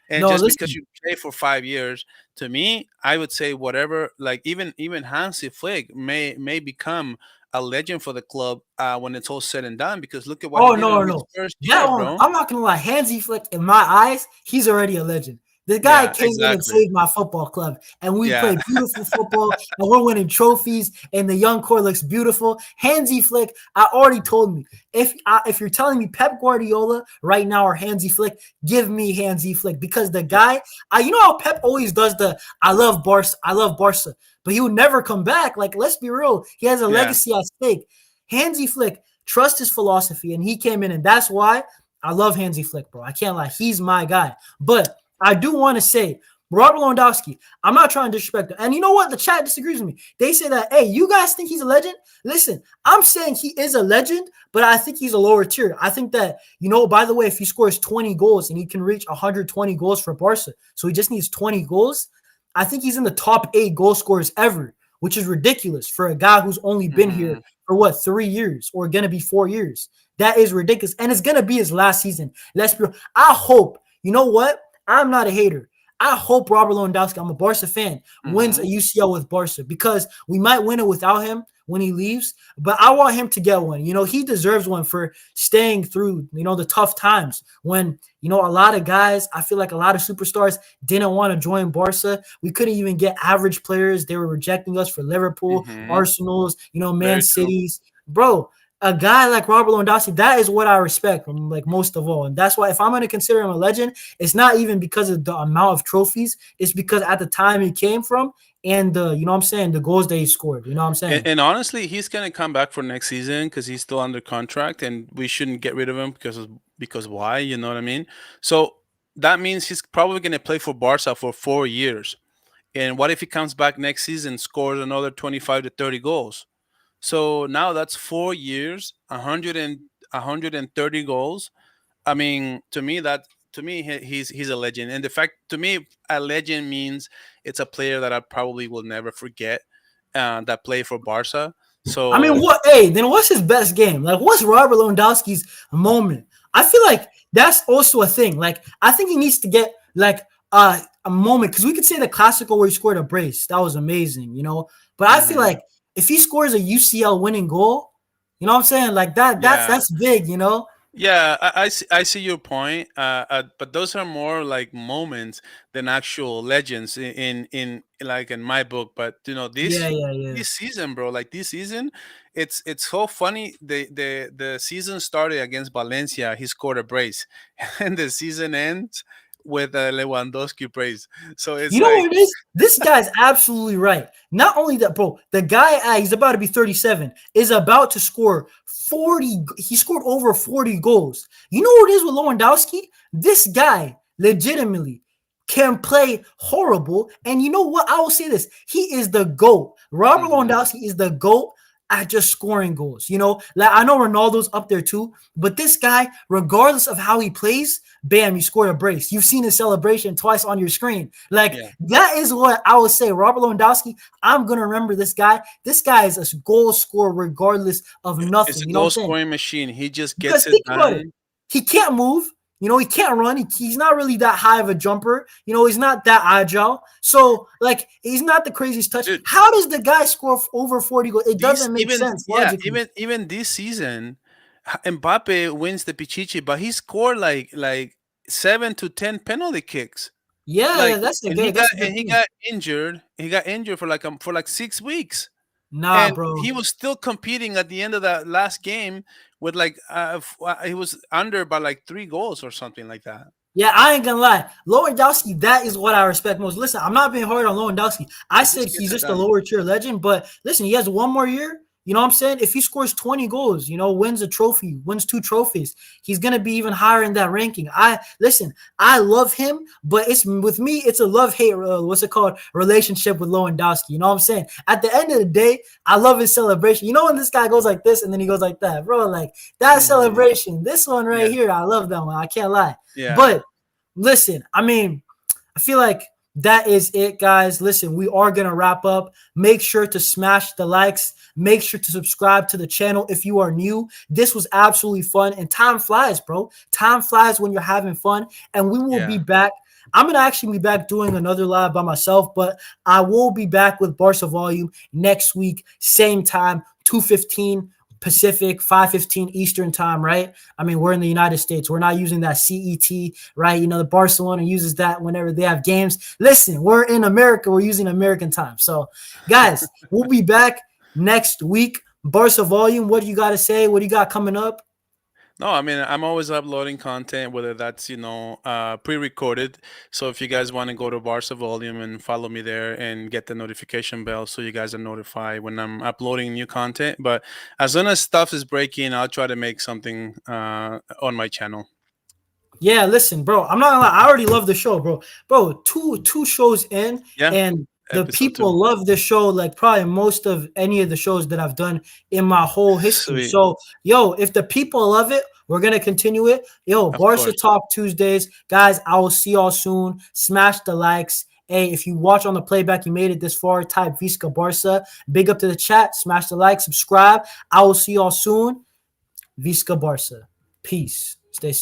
And No, just because listen. you play for 5 years, to me, I would say whatever. Like even Hansi Flick may become a legend for the club when it's all said and done. Because look at what he Oh did no, on his no. first That year, one, bro. I'm not gonna lie. Hansi Flick, in my eyes, he's already a legend. The guy Yeah, came in and exactly. saved my football club, and we Yeah, play beautiful football, and we're winning trophies, and the young core looks beautiful. Hansi Flick, I already told me if you're telling me Pep Guardiola right now or Hansi Flick, give me Hansi Flick because the yeah, guy, you know how Pep always does the I love Barca, but he would never come back. Like let's be real, he has a yeah. legacy at stake. Hansi Flick trust his philosophy, and he came in, and that's why I love Hansi Flick, bro. I can't lie, he's my guy. But I do want to say, Robert Lewandowski, I'm not trying to disrespect him. And you know what? The chat disagrees with me. They say that, hey, you guys think he's a legend? Listen, I'm saying he is a legend, but I think he's a lower tier. I think that, you know, by the way, if he scores 20 goals and he can reach 120 goals for Barca, so he just needs 20 goals, I think he's in the top 8 goal scorers ever, which is ridiculous for a guy who's only been here Mhm. for what, 3 years or going to be 4 years. That is ridiculous. And it's going to be his last season. Let's be real. I hope, you know what? I'm not a hater. I hope Robert Lewandowski, I'm a Barca fan, wins a Mhm. UCL with Barca because we might win it without him when he leaves. But I want him to get one. You know, he deserves one for staying through, you know, the tough times when, you know, a lot of guys, I feel like a lot of superstars didn't want to join Barca. We couldn't even get average players. They were rejecting us for Liverpool, Mhm. Arsenal's, you know, Man Very true. City's. Bro, a guy like Robert Lewandowski, that is what I respect from like most of all. And that's why if I'm going to consider him a legend, it's not even because of the amount of trophies. It's because at the time he came from and the, you know what I'm saying, the goals that he scored. You know what I'm And, saying? and honestly, he's gonna come back for next season because he's still under contract, and we shouldn't get rid of him because why? You know what I mean? So that means he's probably gonna play for Barca for 4 years. And what if he comes back next season, scores another 25 to 30 goals? So now that's 4 years, 130 goals. I mean, to me he's a legend. And the fact to me a legend means it's a player that I probably will never forget that played for Barca. I mean, So what? Hey, then what's his best game? Like, what's Robert Lewandowski's moment? I feel like that's also a thing. Like, I think he needs to get like a moment because we could say the classical where he scored a brace. That was amazing, you know. But I feel mhm. like if he scores a UCL winning goal, you know what I'm saying? Like that, that's Yeah. that's big, you know. Yeah, I see your point, but those are more like moments than actual legends in like in my book. But you know Yeah, yeah, yeah. this season, bro, like this season, it's so funny. The season started against Valencia. He scored a brace, and the season ends with a Lewandowski brace. So it's You know like, what it is? This guy's absolutely right. Not only that, bro, the guy, he's about to be 37, is about to score 40. He scored over 40 goals. You know what it is with Lewandowski? This guy legitimately can play horrible. And you know what? I will say this. He is the GOAT. Robert mhm. Lewandowski is the GOAT at just scoring goals. You know, like I know Ronaldo's up there too, but this guy, regardless of how he plays, bam, you scored a brace. You've seen his celebration twice on your screen. Like that is what I would say. Robert Lewandowski, I'm gonna remember this guy. This guy is a goal scorer regardless of nothing. It's a You know what goal I'm saying? scoring machine. He just Because gets it think about it. done. He can't move. You know, he can't run. He's not really that high of a jumper. You know, he's not that agile. So, like, he's not the craziest touch. Dude, How does the guy score over 40 goals? It doesn't make sense logically. even this season, Mbappe wins the Pichichi, but he scored like 7 to 10 penalty kicks. Yeah, Like, that's the and good. That's a good he thing. got injured. He got injured for like 6 weeks. Nah, And bro. he was still competing at the end of that last game with like he was under by like 3 goals or something like that. Yeah, I ain't gonna lie. Lewandowski, that is what I respect most. Listen, I'm not being hard on Lewandowski. I He said just he's gets it just a done. lower tier legend, but listen, he has one more year. You know what I'm saying? If he scores 20 goals, you know, wins a trophy, wins 2 trophies, he's gonna be even higher in that ranking. I love him, but it's with me, it's a love-hate, what's it called? Relationship with Lewandowski. You know what I'm saying? At the end of the day, I love his celebration. You know when this guy goes like this and then he goes like that, bro. Like that celebration. This one right Yeah, here, I love that one. I can't lie. yeah, But listen, I mean, I feel like that is it, guys. Listen, we are going to wrap up. Make sure to smash the likes. Make sure to subscribe to the channel if you are new. This was absolutely fun. And time flies, bro. Time flies when you're having fun. And we will be yeah. back. I'm going to actually be back doing another live by myself, but I will be back with Barca Volume next week, same time, 2:15 Pacific, 5:15 Eastern time, right? I mean, we're in the United States. We're not using that CET, right? You know, the Barcelona uses that whenever they have games. Listen, we're in America. We're using American time. So, guys, we'll be back next week. Barca Volume, what do you got to say? What do you got coming up? No, I mean, I'm always uploading content, whether that's, pre-recorded. So if you guys want to go to Barca Volume and follow me there and get the notification bell so you guys are notified when I'm uploading new content. But as soon as stuff is breaking, I'll try to make something on my channel. Yeah, listen, bro. I'm not gonna lie. I already love the show, bro. Bro, two shows in, Yeah, and the episode 2. people love the show like probably most of any of the shows that I've done in my whole history. Sweet. So, yo, if the people love it, we're gonna continue it. Yo, Of Barca course. Talk Tuesdays, guys. I will see y'all soon. Smash the likes. Hey, if you watch on the playback, you made it this far. Type Visca Barca. Big up to the chat. Smash the like. Subscribe. I will see y'all soon. Visca Barca. Peace. Stay safe.